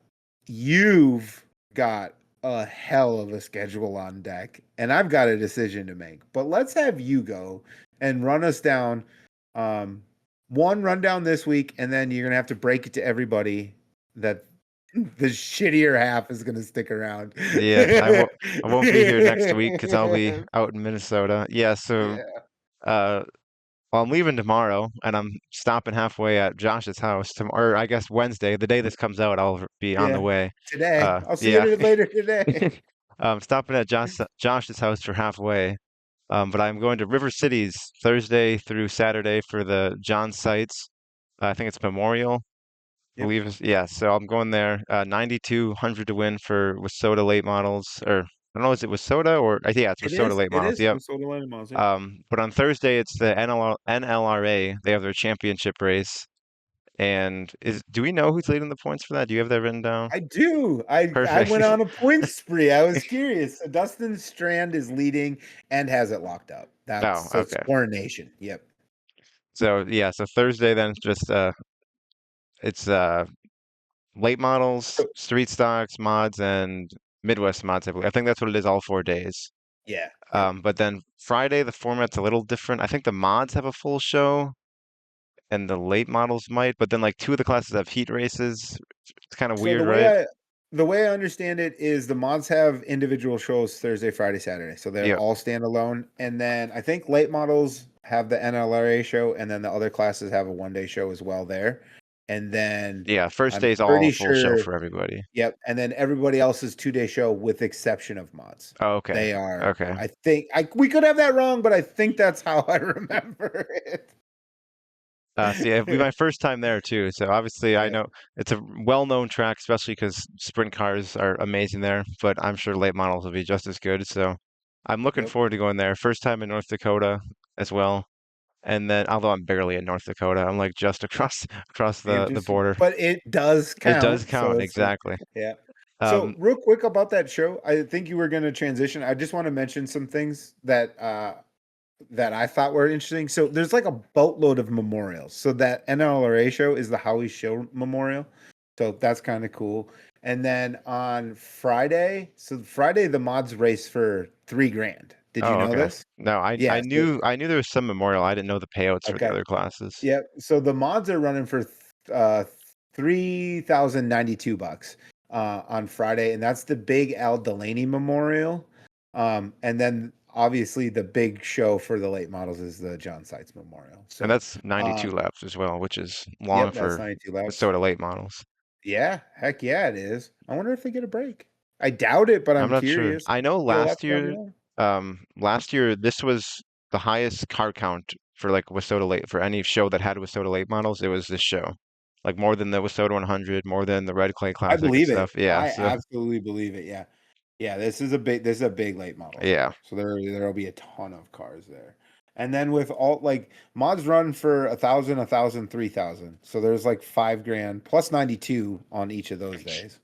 a hell of a schedule on deck, and I've got a decision to make. But let's have you go and run us down. One rundown this week, and then you're gonna have to break it to everybody that the shittier half is gonna stick around. Yeah, I won't be here next week because I'll be out in Minnesota. Yeah, so Yeah, uh well, I'm leaving tomorrow and I'm stopping halfway at Josh's house tomorrow, or I guess Wednesday, the day this comes out, I'll be on the yeah. way. Today, I'll see Yeah. you later today. Stopping at Josh's house for halfway. But I'm going to River Cities Thursday through Saturday for the John Sites. I think it's Memorial. I Yep, believe it's, yeah. So I'm going there. 9200 to win for WISSOTA late models, or I don't know, is it WISSOTA or yeah, it's it WISSOTA is. late It models. is. Yep. We sold a lot of miles. Yeah. But on Thursday it's the NLRA. They have their championship race. And do we know who's leading the points for that? Do you have that written down? I do. I went Perfect. on a point spree. I was curious. Dustin Strand is leading and has it locked up. Oh, So it's okay. coronation. Yep. So yeah, so Thursday then just it's late models, So, street stocks, mods, and Midwest mods, I believe. I think that's what it is all 4 days. yeah. Yep. But then Friday, the format's a little different. I think the mods have a full show and the late models might, but then like two of the classes have heat races. It's kind of So weird, right? the way I understand it is the mods have individual shows Thursday, Friday, Saturday. So they're Yep. all standalone. And then I think late models have the NLRA show, and then the other classes have a 1 day show as well there. And then Yeah, first I'm day's all pretty full show sure, for everybody. yep. And then everybody else's 2 day show with exception of mods. Oh, okay. They are, Okay. I think we could have that wrong, but I think that's how I remember it. So yeah, it'll be my first time there too. So obviously I Yeah. know it's a well-known track, especially because sprint cars are amazing there, but I'm sure late models will be just as good. So I'm looking Yep. forward to going there. First time in North Dakota as well. And then although I'm barely in North Dakota, I'm like just across the border. But it does It does count. So count, it's exactly. yeah. So Um, real quick about that show, I think you were going to transition. I just want to mention some things that I thought were interesting. So there's like a boatload of memorials. So that NLRA show is the Howie Show Memorial. So that's kind of cool. And then on Friday, the mods race for 3 grand. Did you oh, know okay. this? No, Yeah. I knew there was some memorial. I didn't know the payouts for the Okay. other classes. Yep. So the mods are running for uh $3,092 on Friday, and that's the big Al Delaney Memorial. And then obviously the big show for the late models is the John Sites Memorial. And So that's 92 laps as well, which is long yep, that's for 92 laps. WISSOTA late models. Yeah, heck yeah, it is. I wonder if they get a break. I doubt it, but I'm I'm not sure. curious. I know Get a lap down the line. Last year this was the highest car count for like WISSOTA late for any show that had WISSOTA late models. It was this show, like more than the WISSOTA 100, more than the Red Clay I Classic and believe it. stuff. Yeah, I so absolutely believe it. Yeah. Yeah, this is a big late model yeah. show. So there'll be a ton of cars there. And then with all like mods run for 1,000, 3,000. So there's like 5 grand plus 92 on each of those days.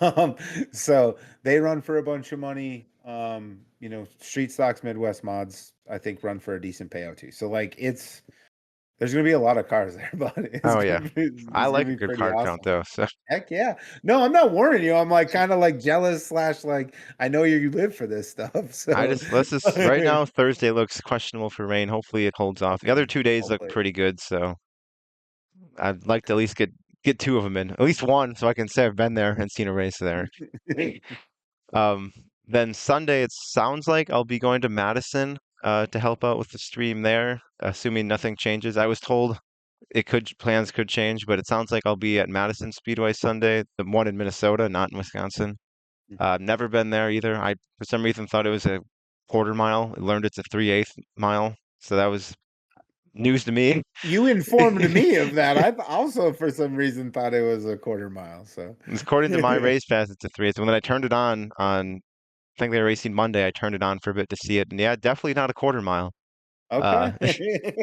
Um, so they run for a bunch of money. You know, Street Stocks Midwest mods, I think, run for a decent payout too. So like there's gonna be a lot of cars there, but Oh yeah. I it's gonna like a be good pretty car count awesome. though. So Heck yeah. No, I'm not warning you. I'm like kind of like jealous slash like I know you live for this stuff. I So just let's just right now Thursday looks questionable for rain. Hopefully it holds off. The yeah, other 2 days look hopefully. pretty good, so I'd like to at least get two of them in, at least one, so I can say I've been there and seen a race there. Um, then Sunday, it sounds like I'll be going to Madison to help out with the stream there, assuming nothing changes. I was told plans could change, but it sounds like I'll be at Madison Speedway Sunday, the one in Minnesota, not in Wisconsin. Never been there either. I for some reason thought it was a quarter mile. I learned it's a 3/8 mile, so that was news to me. You informed me of that. I also for some reason thought it was a quarter mile. So According to my race pass, it's a 3/8. When I turned it on, I think they were racing Monday. I turned it on for a bit to see it, and yeah, definitely not a quarter mile. Uh, okay.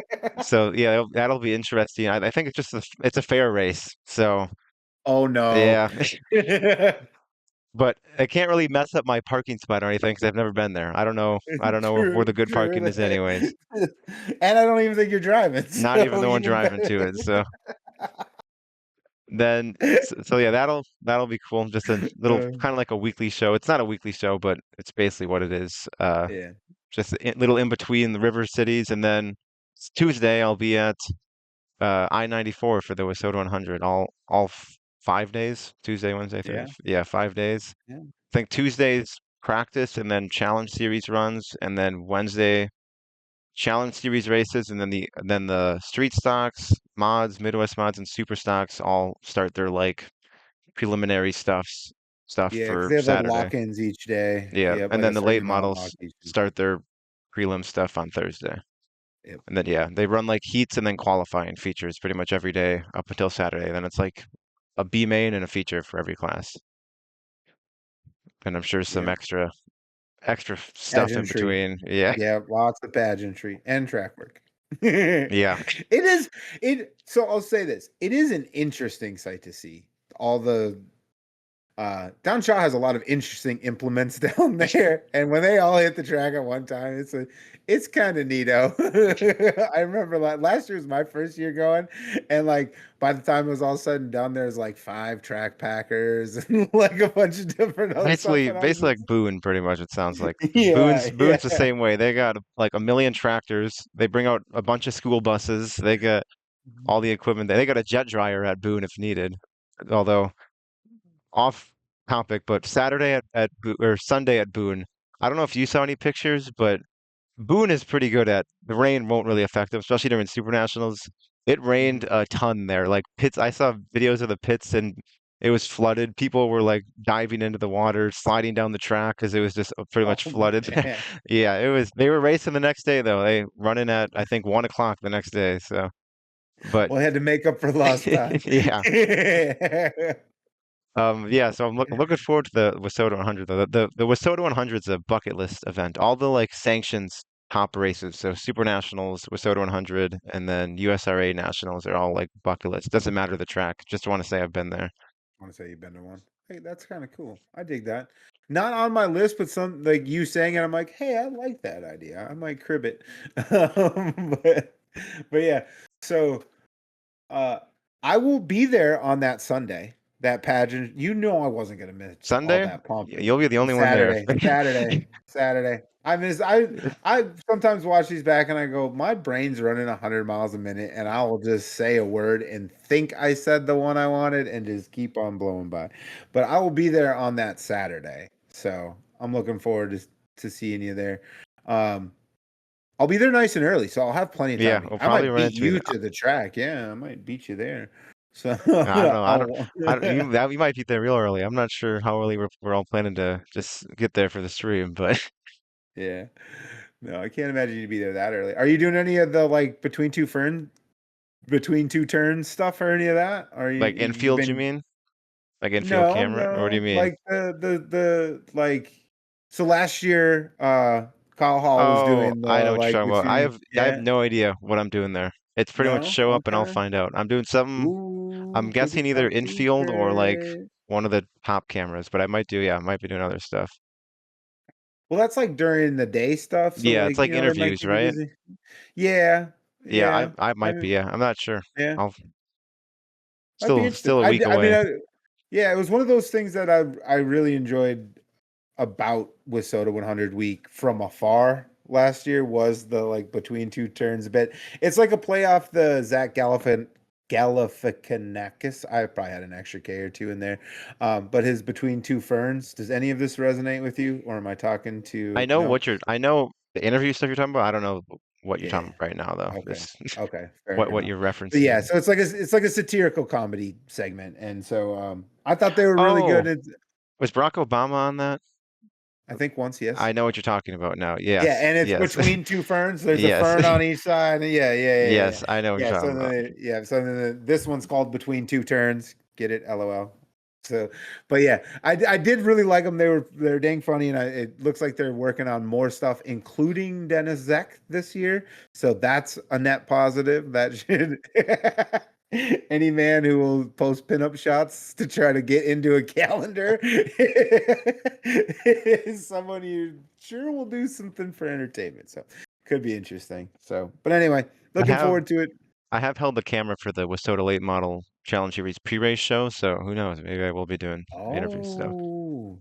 so yeah, that'll be interesting. I think it's just it's a fair race. So Oh no. yeah, but I can't really mess up my parking spot or anything because I've never been there. I don't know. I don't know where the True, good parking true. is, anyways. And I don't even think you're driving. Not even So the one even driving to better. it. So then, so yeah, that'll be cool. Just a little Uh, kind of like a weekly show. It's not a weekly show, but it's basically what it is. yeah. Just a little in between the river cities, and then Tuesday I'll be at I-94 for the WISSOTA 100. All 5 days. Tuesday, Wednesday, Thursday. Yeah. Yeah, 5 days. Yeah. I think Tuesday's practice, and then challenge series runs, and then Wednesday challenge series races, and then the street stocks, mods, Midwest mods, and super stocks all start their like preliminary stuff Yeah, because for they have like Saturday. lock-ins each day. Yeah, Yep, and like then a the certain late amount of lock models each week. start their prelim stuff on Thursday. Yep. And then yeah, they run like heats and then qualifying features pretty much every day up until Saturday. Then it's like a B main and a feature for every class. And I'm sure some Yeah. extra stuff in Pageantry. between. Yeah. Yeah, lots of pageantry and track work. It Yeah. is so I'll say this. It is an interesting sight to see. All the Down Shaw has a lot of interesting implements down there, and when they all hit the track at one time, it's kind of neato. I remember last year was my first year going, and like by the time it was all said and done, there's like 5 track packers and like a bunch of different other stuff, and I was Basically like just Boone, pretty much it sounds like. yeah, Boone's the yeah. same way. They got like a million tractors. They bring out a bunch of school buses. They got all the equipment. They got a jet dryer at Boone if needed. Although off topic, but Saturday or Sunday at Boone. I don't know if you saw any pictures, but Boone is pretty good at the rain won't really affect them, especially during Super Nationals. It rained Mhm. a ton there. Like pits, I saw videos of the pits and it was flooded. People were like diving into the water, sliding down the track because it was just pretty Oh much flooded. man. Yeah, it was. They were racing the next day though. They running at I think 1 o'clock the next day. So, but Well, I had to make up for lost time. yeah. Yeah, so I'm looking forward to the WISSOTA 100 though. The WISSOTA 100 is a bucket list event. All the like sanctions top races, so Super Nationals, WISSOTA 100, and then USRA Nationals are all like bucket list. Doesn't matter the track. Just want to say I've been there. I want to say you've been to one. Hey, that's kind of cool. I dig that. Not on my list, but some like you saying it, I'm like, hey, I like that idea. I might crib it. But yeah. So uh I will be there on that Sunday, that pageant. You know I wasn't gonna miss all Sunday, that pumping. you'll be the only one there. Saturday. I miss I sometimes watch these back and I go, my brain's running 100 miles a minute, and I will just say a word and think I said the one I wanted and just keep on blowing by. But I will be there on that Saturday. So I'm looking forward to seeing you there. Um I'll be there nice and early, so I'll have plenty of Yeah, time. we'll I probably might run beat into you. you to the track. Yeah, I might beat you there. So I don't know. I'll We might be there real early. I'm not sure how early we're all planning to just get there for the stream, but Yeah. No, I can't imagine you'd be there that early. Are you doing any of the like between two turns stuff or any of that? Or Like you've infield, you been mean? Like infield no, camera? Or what do you no, mean? like the like so last year Kyle Hall was Oh, doing I know the what you're like talking about. between I have yeah. no idea what I'm doing there. It's pretty much No? show up and I'll Okay. find out. I'm doing something, I'm Ooh, take guessing either yourself to infield or like church. one of the top cameras, but I might be doing other stuff. Well, that's like during the day stuff, so Yeah, it's like, like they might interviews, keep you right? busy. Yeah. Yeah, Yeah. I I might be, mean, yeah. I'm not sure. yeah. I'll Might be interesting. still a week I mean, away. yeah, it was one of those things that I really enjoyed about WISSOTA 100 week from afar last year was the like between two turns bit. It's like a play off the Zach Galifianakis. I probably had an extra K or two in there. But his between two ferns. Does any of this resonate with you, or am I talking to no? I know the interview stuff you're talking about. I don't know what you're Yeah. talking about right now though. Okay. This Okay. Fair what enough. you're But yeah, referencing. so it's like a satirical comedy segment, and so I thought they were really Oh, good. was Barack Obama on that? I think once, I yes. know what you're talking about now. Yeah, Yes, and it's yes, between two ferns. There's a yes, fern on each side. Yeah. yes. I know what you're Yeah, talking about. so then this one's called Between Two Turns. Get it? LOL. So, but yeah, I did really like them. They're dang funny, and it looks like they're working on more stuff, including Dennis Zek this year. So that's a net positive. That should any man who will post pinup shots to try to get into a calendar is someone you sure will do something for entertainment. So could be interesting. So, but anyway, I looking have forward to it. I have held the camera for the WISSOTA Late Model Challenge Series pre-race show, so who knows? Maybe I will be doing interview stuff. Oh,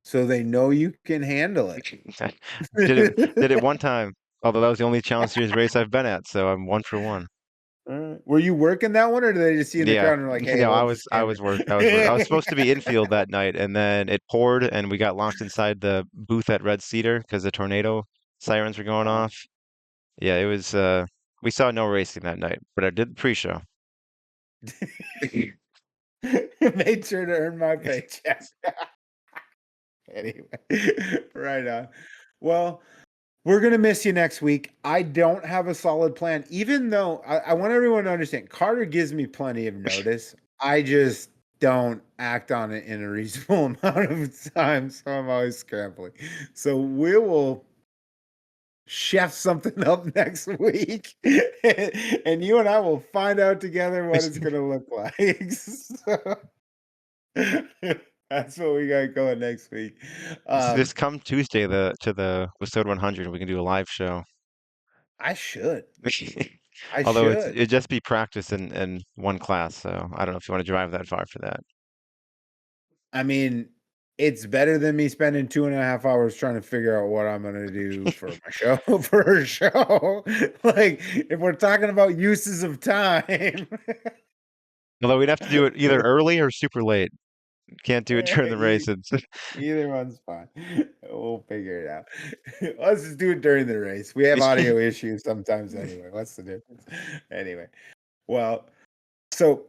so they know you can handle it. Did it one time, although that was the only Challenge Series race I've been at, so I'm 1 for 1. All right. Were you working that one, or did they just see you in the Yeah, crowd and were like, "Hey, no, hold this camera"? I was supposed to be infield that night, and then it poured, and we got locked inside the booth at Red Cedar because the tornado sirens were going Wow. off. Yeah, it was. We saw no racing that night, but I did the pre-show. Made sure to earn my paycheck. Anyway, right on. Well, we're gonna miss you next week. I don't have a solid plan, even though I want everyone to understand Carter gives me plenty of notice. I just don't act on it in a reasonable amount of time, so I'm always scrambling. So we will chef something up next week, and you and I will find out together what it's gonna look like. So that's what we got going next week. This Um, come Tuesday the WISSOTA 100, we can do a live show. I should. I Although should. it'd just be practice in one class, so I don't know if you want to drive that far for that. I mean, it's better than me spending 2.5 hours trying to figure out what I'm gonna do for my show for a show. Like, if we're talking about uses of time, Although we'd have to do it either early or super late. Can't do it during the e- races. either one's fine. We'll figure it out. Let's just do it during the race. We have audio issues sometimes anyway. What's the difference? Anyway, well, so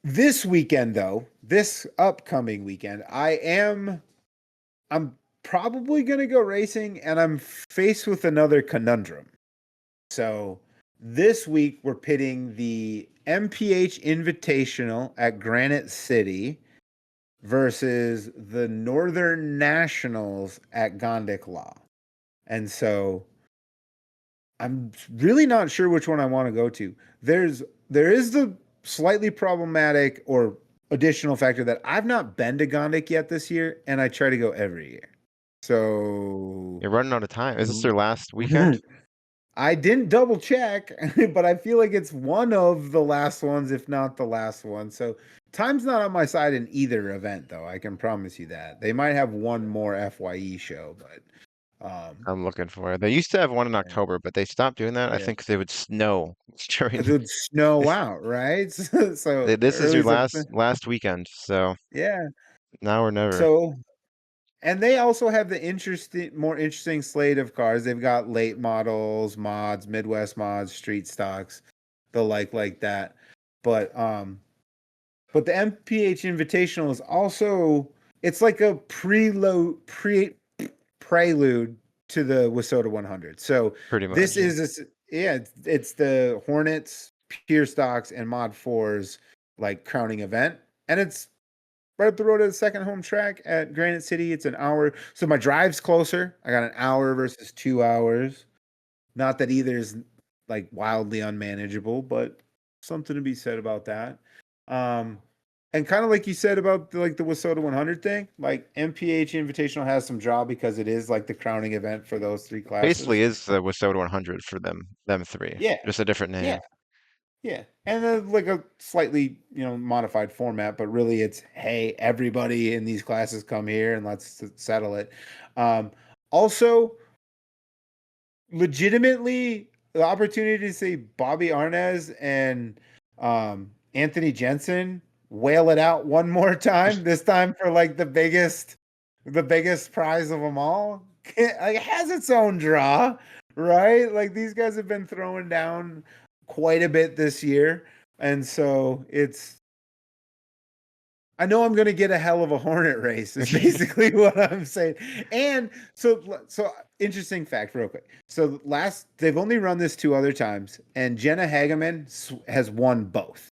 this weekend though, this upcoming weekend, I'm probably going to go racing, and I'm faced with another conundrum. So this week we're pitting the MPH Invitational at Granite City versus the Northern Nationals at Gondik Law. And so I'm really not sure which one I want to go to. There is the slightly problematic or additional factor that I've not been to Gondik yet this year, and I try to go every year. So You're running out of time. Is this their last weekend? I didn't double check, but I feel like it's one of the last ones, if not the last one. So time's not on my side in either event, though. I can promise you that. They might have one more FYE show, but I'm looking for it. They used to have one in yeah, October, but they stopped doing that. I yeah. think 'cause it would snow during. Because it would snow out, right? So This is your early September. last weekend, so Yeah. now or never. So and they also have the more interesting slate of cars. They've got late models, mods, Midwest mods, street stocks, the like that. But the MPH Invitational is also it's like a prelude to the WISSOTA 100. So Pretty this much. is it's the Hornets, Pure Stocks, and Mod 4's like crowning event, and it's right up the road to the second home track at Granite City. It's an hour, so my drive's closer. I got an hour versus 2 hours. Not that either is like wildly unmanageable, but something to be said about that. And kind of like you said about like the WISSOTA 100 thing, like MPH Invitational has some draw because it is like the crowning event for those three Basically classes. is the WISSOTA 100 for them three. Yeah, Just a different yeah, name. yeah. And like a slightly, modified format, but really it's, hey, everybody in these classes come here and let's settle it. Also, legitimately, the opportunity to see Bobby Arnaz and Anthony Jensen whale it out one more time, this time for like the biggest prize of them all. Like, it has its own draw, right? Like these guys have been throwing down quite a bit this year. And so I know I'm going to get a hell of a Hornet race is basically what I'm saying. And so interesting fact real quick. So they've only run this 2 other times, and Jenna Hageman has won both.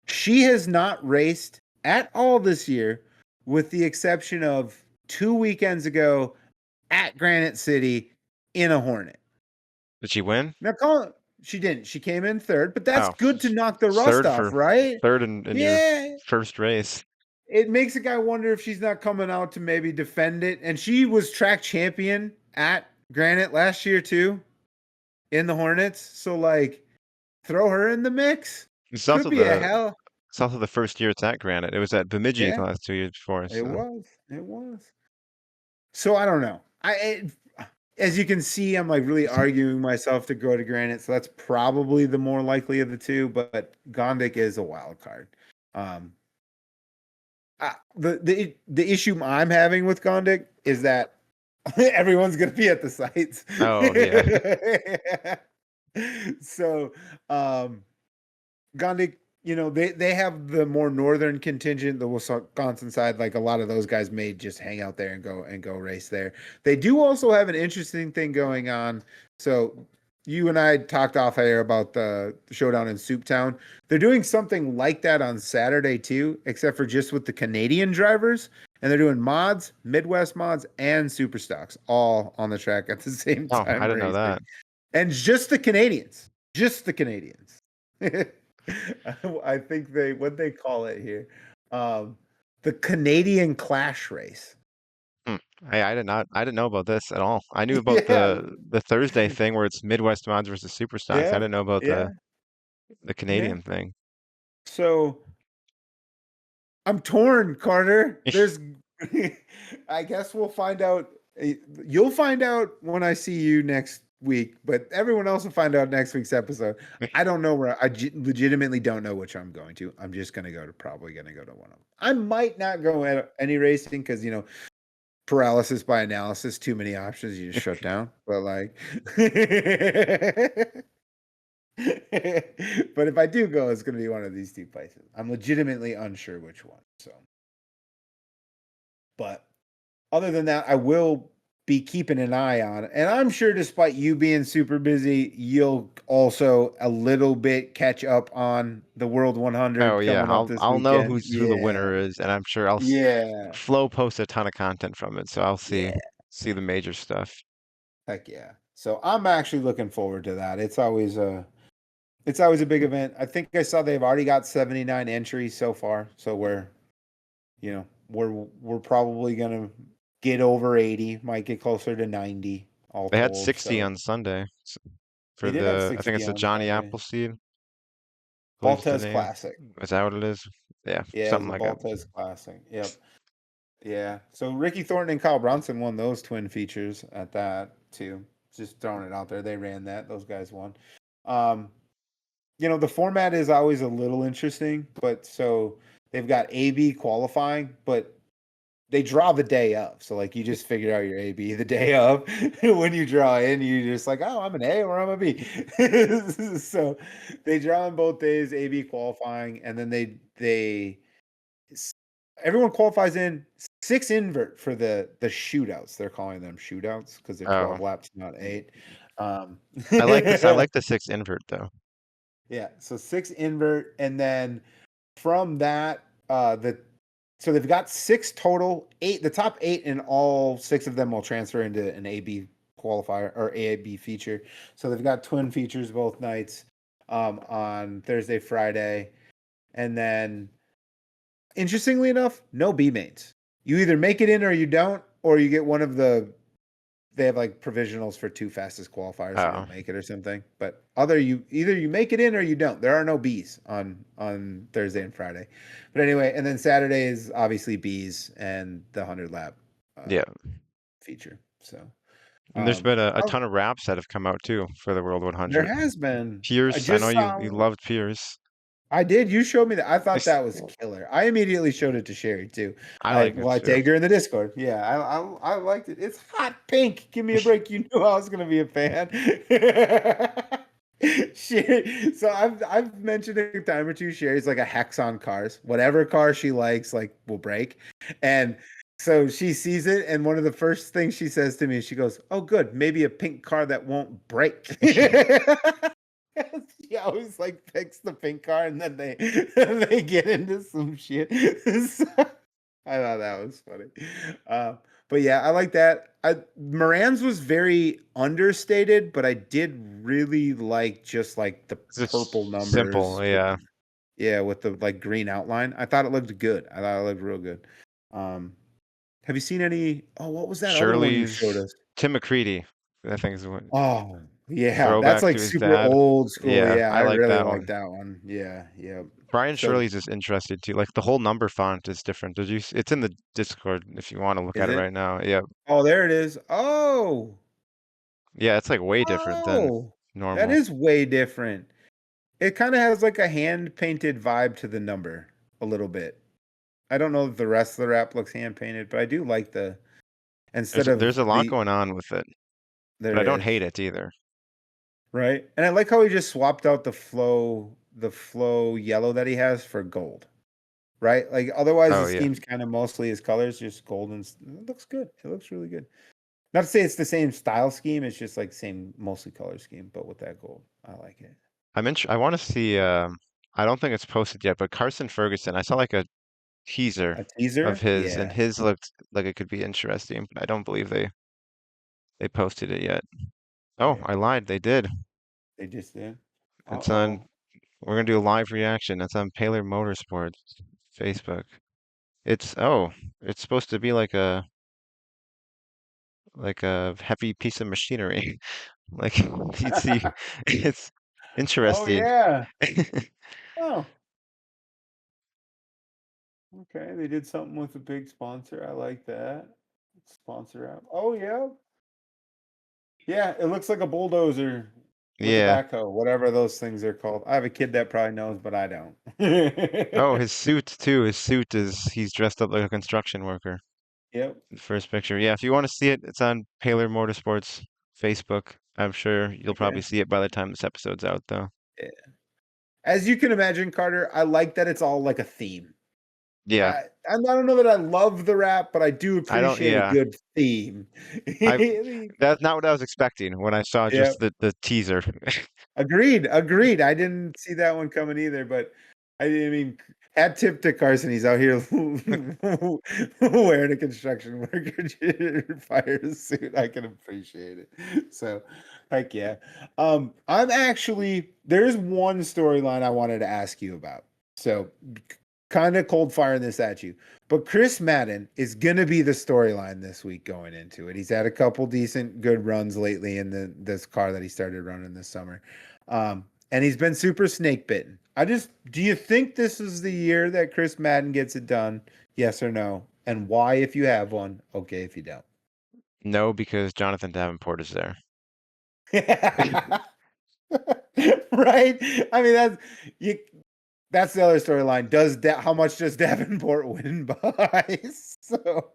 She has not raced at all this year, with the exception of 2 weekends ago at Granite City in a Hornet. Did she win? Now, she didn't. She came in third, but that's Oh, good to knock the rust off, right? third in your Yeah. first race. It makes a guy wonder if she's not coming out to maybe defend it. And she was track champion at Granite last year too, in the Hornets. So like, throw her in the mix. It's Could also be a the hell. it's also the first year it's at Granite. It was at Bemidji the Yeah, last 2 years before. it So was. It was. So I don't know. As you can see, I'm like really arguing myself to go to Granite. So that's probably the more likely of the two. But Gondik is a wild card. The issue I'm having with Gondik is that everyone's going to be at the sites. oh yeah. So, Gondik, they have the more northern contingent, the Wisconsin side. Like a lot of those guys may just hang out there and go race there. They do also have an interesting thing going on. So you and I talked off air about the showdown in Souptown. They're doing something like that on Saturday too, except for just with the Canadian drivers. And they're doing mods, Midwest mods, and super stocks all on the track at the same Oh, I time didn't know racing. that. And just the Canadians. Just the Canadians. I think what they call it here. The Canadian Clash race. I didn't know about this at all. I knew about Yeah. the Thursday thing where it's Midwest mods versus super stocks. I Yeah. didn't know about Yeah. the Yeah. Canadian thing. So I'm torn, Carter. I guess we'll find out. You'll find out when I see you next week, but everyone else will find out next week's episode. I don't know where. Legitimately don't know which I'm going to. I'm just probably going to go to one of them. I might not go at any racing because paralysis by analysis. Too many options. You just shut down. But like. But if I do go, it's going to be one of these two places. I'm legitimately unsure which one. So, but other than that, I will be keeping an eye on it. And I'm sure despite you being super busy, you'll also a little bit catch up on the World 100 Oh yeah, coming up this I'll know weekend. who the winner is, and I'm sure Yeah. Flo post a ton of content from it, so I'll Yeah. see the major stuff. Heck yeah. So I'm actually looking forward to that. It's always a big event. I think I saw they've already got 79 entries so far. So we're probably gonna get over 80, might get closer to 90 all They had told. 60 So on Sunday they for did have I think 60 it's the on Johnny Sunday. Appleseed. I believe it's the Baltez name. Classic. Is that what it is? Yeah, Yeah, it's something a like that. Baltez Classic. Yep. Yeah. So Ricky Thornton and Kyle Bronson won those twin features at that too. Just throwing it out there. They ran that. Those guys won. The format is always a little interesting, but so they've got AB qualifying, but they draw the day of. So like you just figure out your AB the day of. When you draw in, you just like, oh, I'm an A or I'm a B. So they draw on both days, AB qualifying, and then they everyone qualifies in 6 invert for the shootouts. They're calling them shootouts because they're Oh, 12 laps, not 8. Um, I like this. I like the 6 invert though. yeah, so 6 invert, and then from that, so they've got 6 total. 8, the top 8, and all 6 of them will transfer into an AB qualifier or AB feature. So they've got twin features both nights, on Thursday, Friday, and then interestingly enough, no B mains. You either make it in or you don't, or you get one of the. They have like provisionals for 2 fastest qualifiers. So you Oh, don't make it or something. But either you make it in or you don't. There are no Bs on Thursday and Friday. But anyway, and then Saturday is obviously Bs and the 100 lap yeah. feature. So And there's been a oh, ton of wraps that have come out too for the World there 100. has been. I Piers, I know just you saw. loved Piers. I did. You showed me that. I thought that was killer. I immediately showed it to Sherry too. I like it I too. tagged her in the Discord. Yeah, I liked it. It's hot pink. Give me a break. You knew I was gonna be a fan. So I've mentioned it a time or two. Sherry's like a hex on cars. Whatever car she likes, like, will break. And so she sees it, and one of the first things she says to me, she goes, "Oh, good, maybe a pink car that won't break." She always like picks the pink car, and then they get into some shit. So, I thought that was funny. But yeah, I like that. Moran's was very understated, but I did really like just like the It's purple just numbers simple, with yeah. with the like green outline. I thought it looked good. I thought it looked real good. Um, have you seen any? Oh, what was that other one you showed Shirley's us? Tim McCready, I think is what Oh, yeah, that's throwback like to his super dad. old school. Yeah, Yeah, I I like really that like one. that one. Yeah, yeah. Brian So Shirley's is interesting too. Like the whole number font is different. It's in the Discord if you want to look is at it it? right now. Yeah. Oh, there it is. Oh, Yeah, it's like way different than oh, that normal. is way different. It kind of has like a hand painted vibe to the number a little bit. I don't know if the rest of the wrap looks hand painted, but I do like the instead There's of a lot the going on with it, but there I don't is, hate it either. right? And I like how he just swapped out the flow yellow that he has for gold. Right? Like otherwise the Oh yeah. scheme's kind of mostly his colors, just gold and it looks good. It looks really good. Not to say it's the same style scheme, it's just like same mostly color scheme, but with that gold. I like it. I want to see I don't think it's posted yet, but Carson Ferguson, I saw like a teaser A of teaser? his and Yeah. his looked like it could be interesting, but I don't believe they posted it yet. Oh, Yeah. I lied. They did. They just did. It's on Uh-oh. we're gonna do a live reaction. It's on Paler Motorsports Facebook. It's supposed to be like a heavy piece of machinery. Like you'd see it's Oh interesting. yeah. Oh, okay. They did something with a big sponsor. I like that. Sponsor app. Oh yeah. Yeah, it looks like a bulldozer with a Yeah. backhoe, whatever those things are called. I have a kid that probably knows, but I don't. Oh, his suit too. His suit is he's dressed up like a construction worker. Yep. The first picture. Yeah, if you want to see it, it's on Paler Motorsports Facebook. I'm sure you'll probably Okay. see it by the time this episode's out, though. Yeah. As you can imagine, Carter, I like that it's all like a theme. Yeah, I don't know that I love the rap, but I do I don't. appreciate a Yeah, good theme. I. That's not what I was expecting when I saw Yeah, just the teaser. agreed, agreed. I didn't see that one coming either, but mean, hat tip to Carson. He's out here wearing a construction worker fire suit. I can appreciate it. So, heck yeah. There's one storyline I wanted to ask you about. So, kind of cold firing this at you. But Chris Madden is going to be the storyline this week going into it. He's had a couple decent, good runs lately in this car that he started running this summer. And he's been super snake bitten. Do you think this is the year that Chris Madden gets it done? Yes or no? And why if you have one? Okay, if you don't. No, because Jonathan Davenport is there. Right? I mean, you that's the other storyline. How much does Davenport win by? So,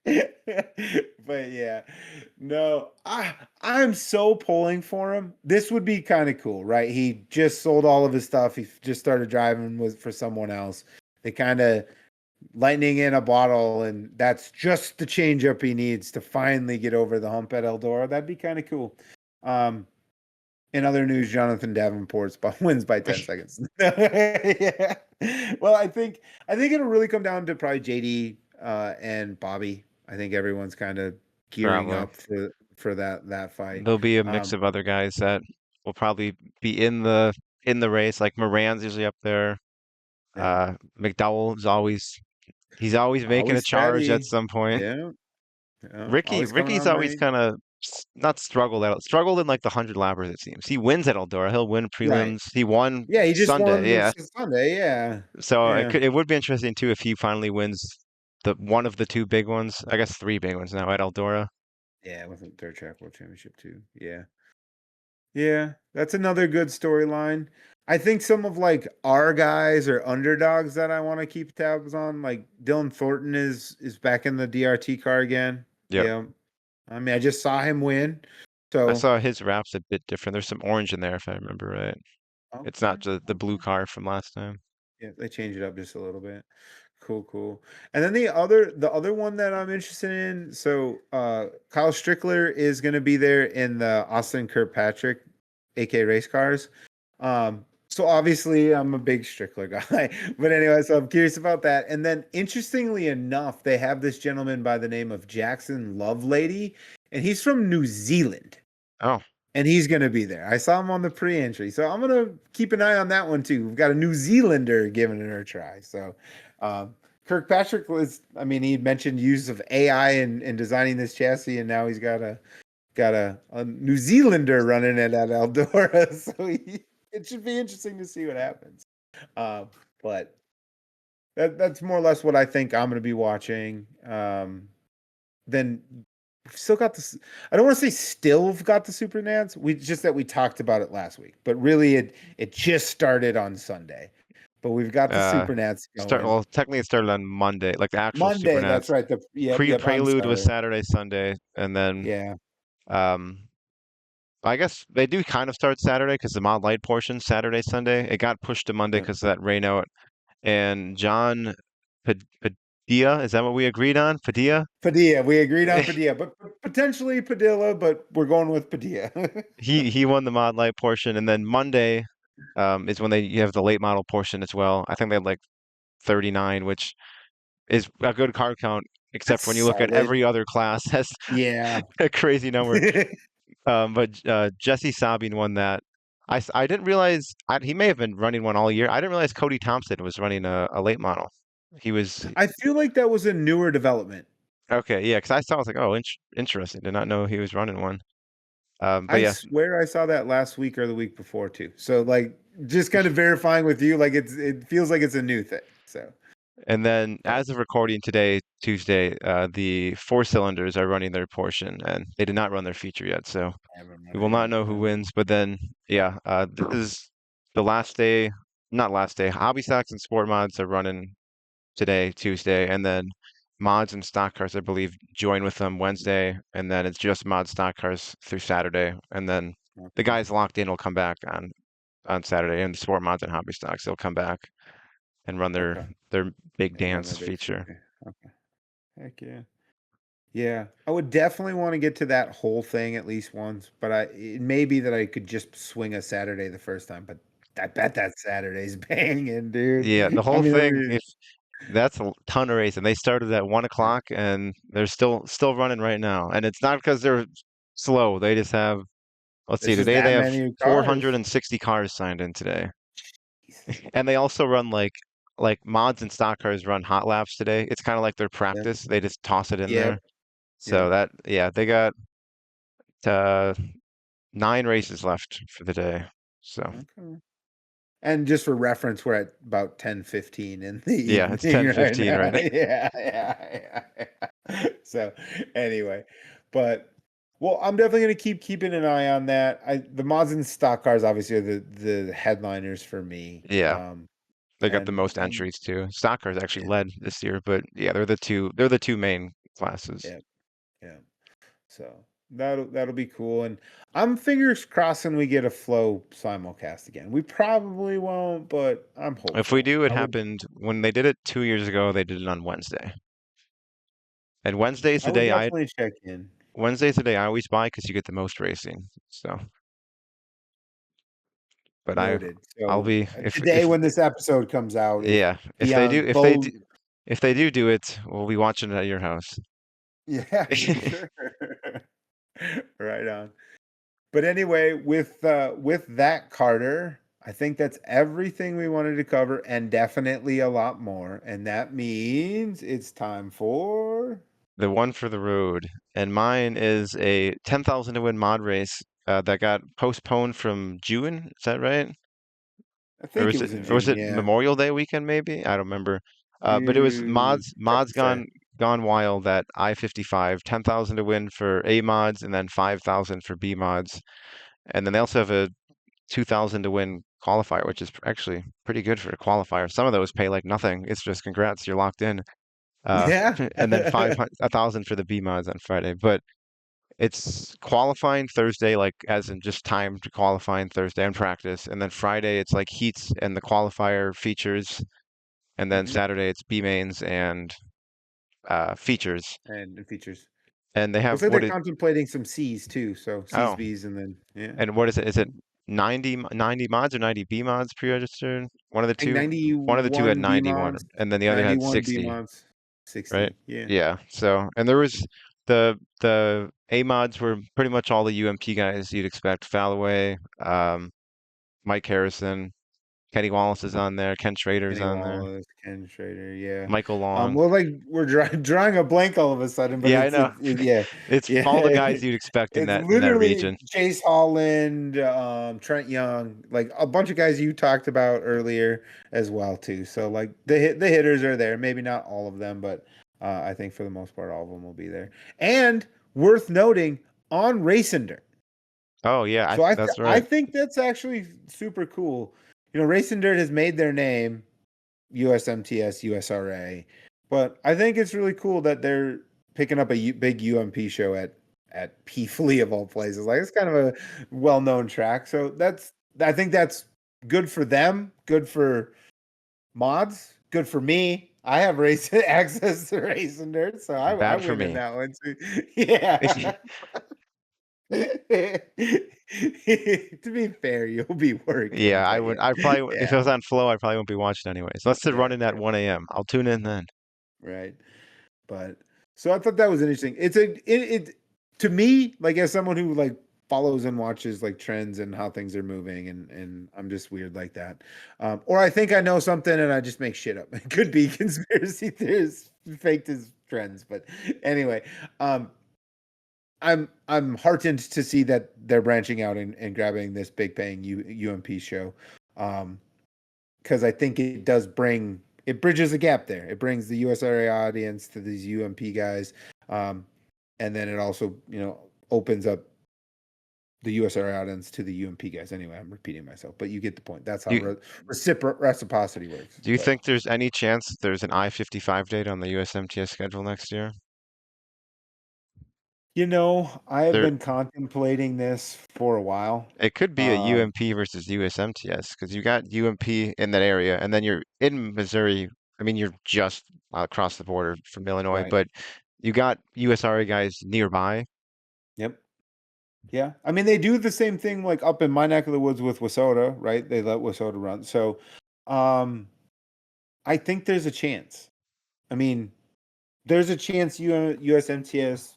but yeah, no, I'm so pulling for him. This would be kind of cool, right? He just sold all of his stuff. He just started driving for someone else. They kind of lightning in a bottle, and that's just the changeup he needs to finally get over the hump at Eldora. That'd be kind of cool. In other news, Jonathan Davenport wins by 10 seconds. Yeah. Well, I think it'll really come down to probably JD and Bobby. I think everyone's kind of gearing Probably. up for that fight. There'll be a mix Um, of other guys that will probably be in the race. Like Moran's usually up there. yeah. McDowell is he's always making a Always charge at steady. some point. Yeah. Yeah. Always coming Ricky's on always late. kind of not struggled in like the 100 lappers, it seems. He wins at Eldora. He'll win Right. prelims. He won Yeah, he just Sunday. won Yeah. Sunday. Yeah. So Yeah. it would be interesting too if he finally wins the one of the two big ones. I guess three big ones now at Eldora. Yeah, with the Dirt Track World Championship too. Yeah. Yeah, that's another good storyline. I think some of like our guys or underdogs that I want to keep tabs on, like Dylan Thornton is back in the DRT car again. Yep. Yeah. I mean, I just saw him win. I So, saw his wrap's a bit different. There's some orange in there if I remember right. It's okay. not the blue Okay. car from last time. Yeah, they changed it up just a little bit. Cool, cool. And then the other one that I'm interested in, so Kyle Strickler is gonna be there in the Austin Kirkpatrick AK race cars. So obviously I'm a big Strickler guy. But anyway, so I'm curious about that. And then interestingly enough, they have this gentleman by the name of Jackson Lovelady, and he's from New Zealand. Oh, And he's going to be there. I saw him on the pre-entry, so I'm going to keep an eye on that one too. We've got a New Zealander giving it a try. So, Kirkpatrick was, I mean, he mentioned use of AI in designing this chassis, and now he's got a New Zealander running it at Eldora. So it should be interesting to see what happens. But that's more or less what I think I'm going to be watching. Then we've still got this. I don't want to say still got the Super Nats. We just that we talked about it last week, but really it just started on Sunday. But we've got the uh, Super Nats going. well, technically it started on Monday, like the actual Monday, that's Supernats. right. Yep, I'm Prelude was sorry. Saturday, Sunday, and then Yeah. um, I guess they do kind of start Saturday because the Mod Light portion Saturday, Sunday. It got pushed to Monday Yep. because of that rain out. And John Padilla, is that what we agreed on? Padilla? Padilla. We agreed on Padilla, but potentially Padilla, but we're going with Padilla. He won the Mod Light portion, and then Monday is when you have the late model portion as well. I think they had like 39, which is a good car count, except That's for when you look at solid. every other class has Yeah. a crazy number. But Jesse Sabine won that. I didn't realize he may have been running one all year. I didn't realize Cody Thompson was running a late model. He was I feel like that was a newer development. okay, yeah. Because I was like, oh, interesting. Did not know he was running one. But I yeah, swear I saw that last week or the week before too. So like just kind of verifying with you, like it feels like it's a new thing. So and then but as of recording today, Tuesday, the four cylinders are running their portion, and they did not run their feature yet. So I haven't we run will it not yet. know who wins. But then, yeah, this is the last day. Not last day. Hobby Stocks and Sport Mods are running today, Tuesday, and then mods and stock cars, I believe, join with them Wednesday, and then it's just mod stock cars through Saturday, and then the Okay. guys locked in will come back on Saturday, and the sport mods and hobby stocks they'll come back and run Okay. their big And run dance that big feature. feature. Okay. Heck yeah. Yeah. I would definitely want to get to that whole thing at least once, but it may be that I could just swing a Saturday the first time, but I bet that Saturday's banging, dude. Yeah, the I whole mean, thing. If that's a ton of race, and they started at 1 o'clock, and they're still running right now, and it's not because they're slow. They just have. Let's see, there's just today they that have many cars. 460 cars signed in today. And they also run like mods and stock cars run hot laps today. It's kind of like their Yep. practice. They just toss it in Yep. there. So Yep. that yeah, they got uh 9 races left for the day. So Okay. And just for reference, we're at about 10:15 in the yeah, it's evening right 10:15 now. right now. Yeah. So anyway, but well, I'm definitely gonna keep keeping an eye on that. The mods and stock cars obviously are the headliners for me. Yeah, they got the And most entries too. Stock cars actually led this year, but yeah, they're the two main classes. yeah, yeah. So That'll be cool. And I'm fingers crossing we get a flow simulcast again. We probably won't, but I'm If we hopeful. do, it I would happened when they did it 2 years ago. They did it on Wednesday, and Wednesday's I the would day I definitely check in. Wednesday's the day I always buy because you get the most racing. So, but Noted. I'll So be today, when this episode comes out, is yeah, be on both. if they do it, we'll be watching it at your house. Yeah, for sure. Right on. But anyway, with that, Carter, I think that's everything we wanted to cover, and definitely a lot more. And that means it's time for. The one for the road, and mine is a 10,000 to win mod race that got postponed from June. Is that right? I think it was in June. Yeah. Memorial Day weekend maybe? I don't remember. But it was Tough mods to say. gone wild at I-55, 10,000 to win for A mods and then 5,000 for B mods. And then they also have a 2,000 to win qualifier, which is actually pretty good for a qualifier. Some of those pay like nothing. It's just congrats, you're locked in. Yeah. And then 500, 1,000 for the B mods on Friday. But it's qualifying Thursday, like as in just time to qualifying Thursday and practice. And then Friday, it's like heats and the qualifier features. And then Mhm. Saturday, it's B mains and features. And it features. And they Looks have like they're contemplating some C's too. So C's, oh, B's, and then and what is it? Is it 90 mods or 90 B mods pre-registered? One of the I think two. One of the two had 91 B 91, mods, and then the other had 91 B 60, mods, right? 60. Yeah. Yeah. So, and there was the A mods were pretty much all the UMP guys you'd expect. Fallaway, Mike Harrison, Kenny Wallace is on there, Ken Schrader's Kenny on there, Wallace, Ken Schrader, yeah. Michael Long. Well, like we're drawing a blank all of a sudden, but Yeah, I know. yeah, It's yeah. all the guys you'd expect It's in that literally region. Chase Holland, Trent Young, like a bunch of guys you talked about earlier as well too. So like the hitters are there. Maybe not all of them, but I think for the most part, all of them will be there. And worth noting on Racing Dirt. Oh yeah, So that's I right. think that's actually super cool. You know, Racing Dirt has made their name, USMTS, USRA, but I think it's really cool that they're picking up a big UMP show at P Flea of all places. Like it's kind of a well-known track, so I think that's good for them, good for mods, good for me. I have race access to Racing Dirt, so I Bad for win in me. that one too. Yeah. To be fair, you'll be working, Yeah, I but would. yeah, I probably if it yeah, was on Flow, I probably won't be watching anyways. Unless they're yeah, running at 1 a.m. I'll tune in then. right. But so I thought that was interesting. It to me, like as someone who like follows and watches like trends and how things are moving, and I'm just weird like that. Or I think I know something and I just make shit up. It could be conspiracy theories faked as trends, but anyway, I'm heartened to see that they're branching out and grabbing this big paying UMP show, because I think it bridges a gap there. It brings the USRA audience to these UMP guys, and then it also opens up the USRA audience to the UMP guys. Anyway, I'm repeating myself, but you get the point. That's how Do you, reciprocity works. do you But think there's any chance there's an I-55 date on the USMTS schedule next year? I have There, been contemplating this for a while. it could be a Um, UMP versus USMTS because you got UMP in that area, and then you're in Missouri. I mean, you're just across the border from Illinois, right. but you got USRA guys nearby. Yep. Yeah, I mean they do the same thing like up in my neck of the woods with WISSOTA, right? They let WISSOTA run. So, um, I think there's a chance. I mean, there's a chance USMTS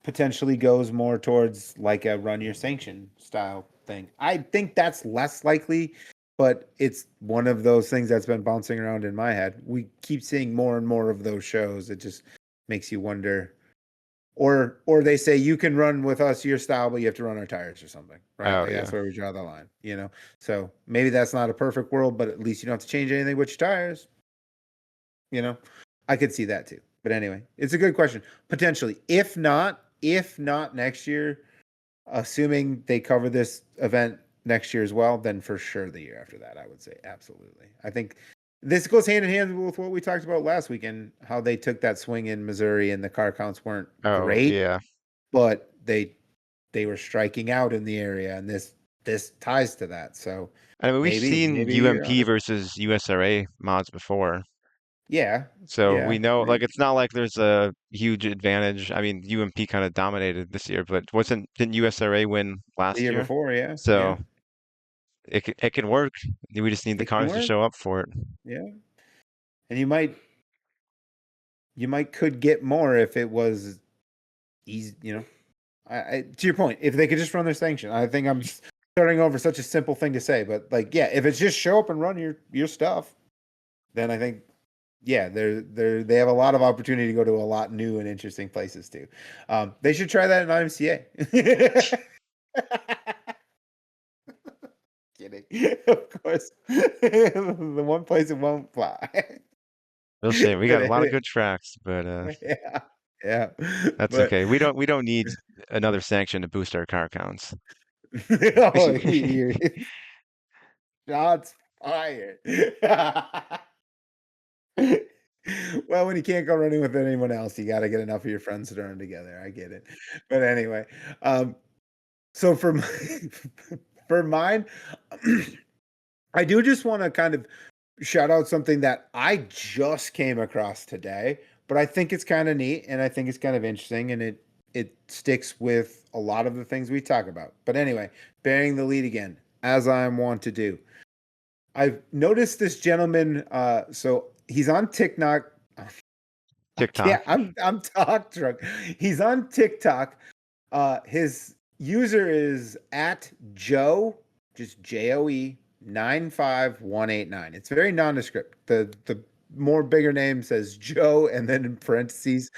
potentially goes more towards like a run your sanction style thing. I think that's less likely, but it's one of those things that's been bouncing around in my head. We keep seeing more and more of those shows. It just makes you wonder. Or they say you can run with us your style, but you have to run our tires or something, right? Oh Like yeah. that's where we draw the line. So maybe that's not a perfect world, but at least you don't have to change anything with your tires. You know, I could see that too. But anyway, it's a good question. Potentially, if not next year, assuming they cover this event next year as well, then for sure the year after that, I would say absolutely. I think this goes hand in hand with what we talked about last weekend, how they took that swing in Missouri and the car counts weren't Oh great, yeah. but they they were striking out in the area, and this ties to that. So I mean, we've seen maybe you're UMP on. versus USRA mods before, Yeah, so we yeah. know like Maybe it's not like there's a huge advantage. I mean, UMP kind of dominated this year, but didn't USRA win the last year year? before, yeah, yeah. So it can work. We just need the It can cars to work. show up for it. Yeah, and you might could get more if it was easy. To your point, if they could just run their sanction, I think I'm starting over such a simple thing to say, but like, yeah, if it's just show up and run your stuff, then I think, yeah, they have a lot of opportunity to go to a lot new and interesting places too. They should try that in IMCA. Kidding, of course. The one place it won't fly. Real shame. We got a lot of But good tracks, but yeah, yeah, that's but okay. We don't need another sanction to boost our car counts. oh, shots fired. Well, when you can't go running with anyone else, you got to get enough of your friends to run together. I get it. But anyway, um, so for for mine, I do just want to kind of shout out something that I just came across today, but I think it's kind of neat and I think it's kind of interesting, and it sticks with a lot of the things we talk about. But anyway, bearing the lead again, as I want to do. I've noticed this gentleman. So he's on TikTok. Yeah, TikTok. I'm talk drunk. He's on TikTok. His user is at Joe, just Joe 95189. It's very nondescript. The more bigger name says Joe, and then in parentheses,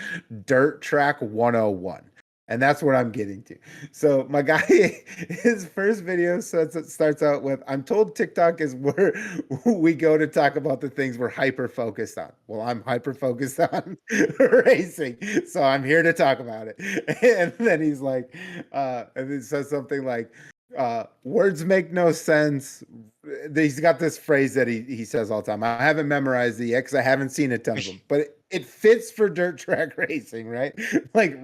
Dirt Track 101. And that's what I'm getting to. So my guy, his first video starts out with, "I'm told TikTok is where we go to talk about the things we're hyper focused on." Well, I'm hyper focused on racing, so I'm here to talk about it. And then he's like, and it says something like, "Words make no sense." He's got this phrase that he says all the time. I haven't memorized it yet because I haven't seen a ton of them, but it fits for dirt track racing, right? Like,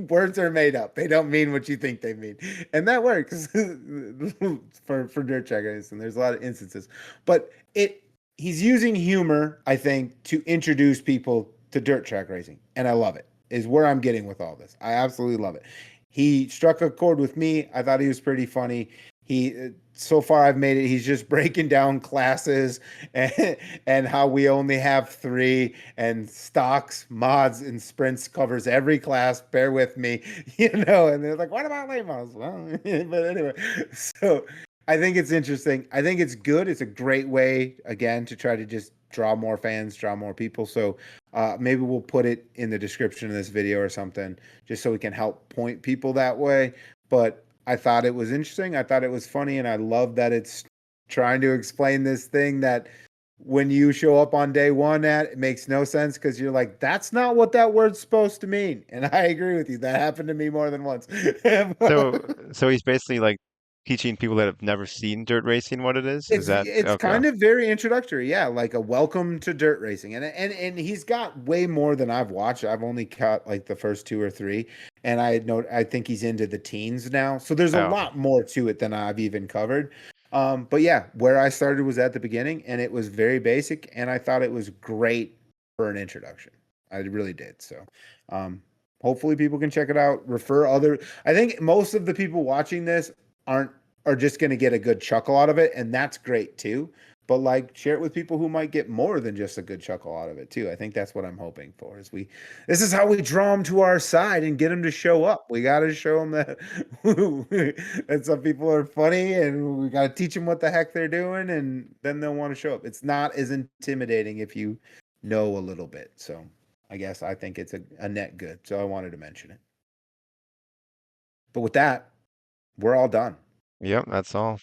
words are made up. They don't mean what you think they mean. And that works for dirt track racing. There's a lot of instances. But he's using humor, I think, to introduce people to dirt track racing. And I love it. Is where I'm getting with all this. I absolutely love it. He struck a chord with me. I thought he was pretty funny. So far I've made it. He's just breaking down classes and how we only have 3, and stocks, mods, and sprints covers every class. Bear with me, And they're like, "What about late models?" Well, but anyway, so I think it's interesting. I think it's good. It's a great way, again, to try to just draw more fans, draw more people. So maybe we'll put it in the description of this video or something, just so we can help point people that way. But I thought it was interesting. I thought it was funny, and I love that it's trying to explain this thing that when you show up on day one it makes no sense, because you're like, that's not what that word's supposed to mean. And I agree with you. That happened to me more than once. So he's basically like teaching people that have never seen dirt racing what it is. Is that It's okay? kind of very introductory, yeah, like a welcome to dirt racing, and he's got way more than I've watched. I've only caught like the first 2 or 3, and I think he's into the teens now, so there's a Oh, lot more to it than I've even covered. But yeah, where I started was at the beginning, and it was very basic, and I thought it was great for an introduction. I really did. So, hopefully people can check it out. Refer other. I think most of the people watching this are just going to get a good chuckle out of it, and that's great too. But like, share it with people who might get more than just a good chuckle out of it too. I think that's what I'm hoping for. This is how we draw them to our side and get them to show up. We got to show them that that some people are funny, and we got to teach them what the heck they're doing, and then they'll want to show up. It's not as intimidating if you know a little bit. So I guess I think it's a net good. So I wanted to mention it. But with that, we're all done. yep, that's all.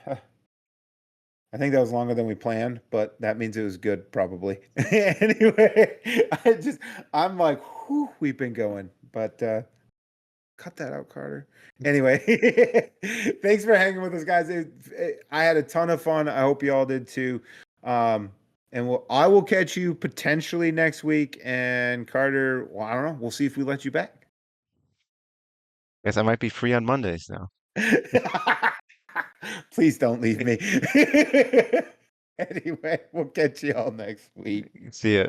I think that was longer than we planned, but that means it was good, probably. Anyway, I'm like, whew, we've been going, but cut that out, Carter. Anyway, thanks for hanging with us, guys. I had a ton of fun. I hope you all did too. And I will catch you potentially next week. And Carter, well, I don't know. We'll see if we let you back. Guess I might be free on Mondays now. Please don't leave me. Anyway, we'll catch you all next week. See ya.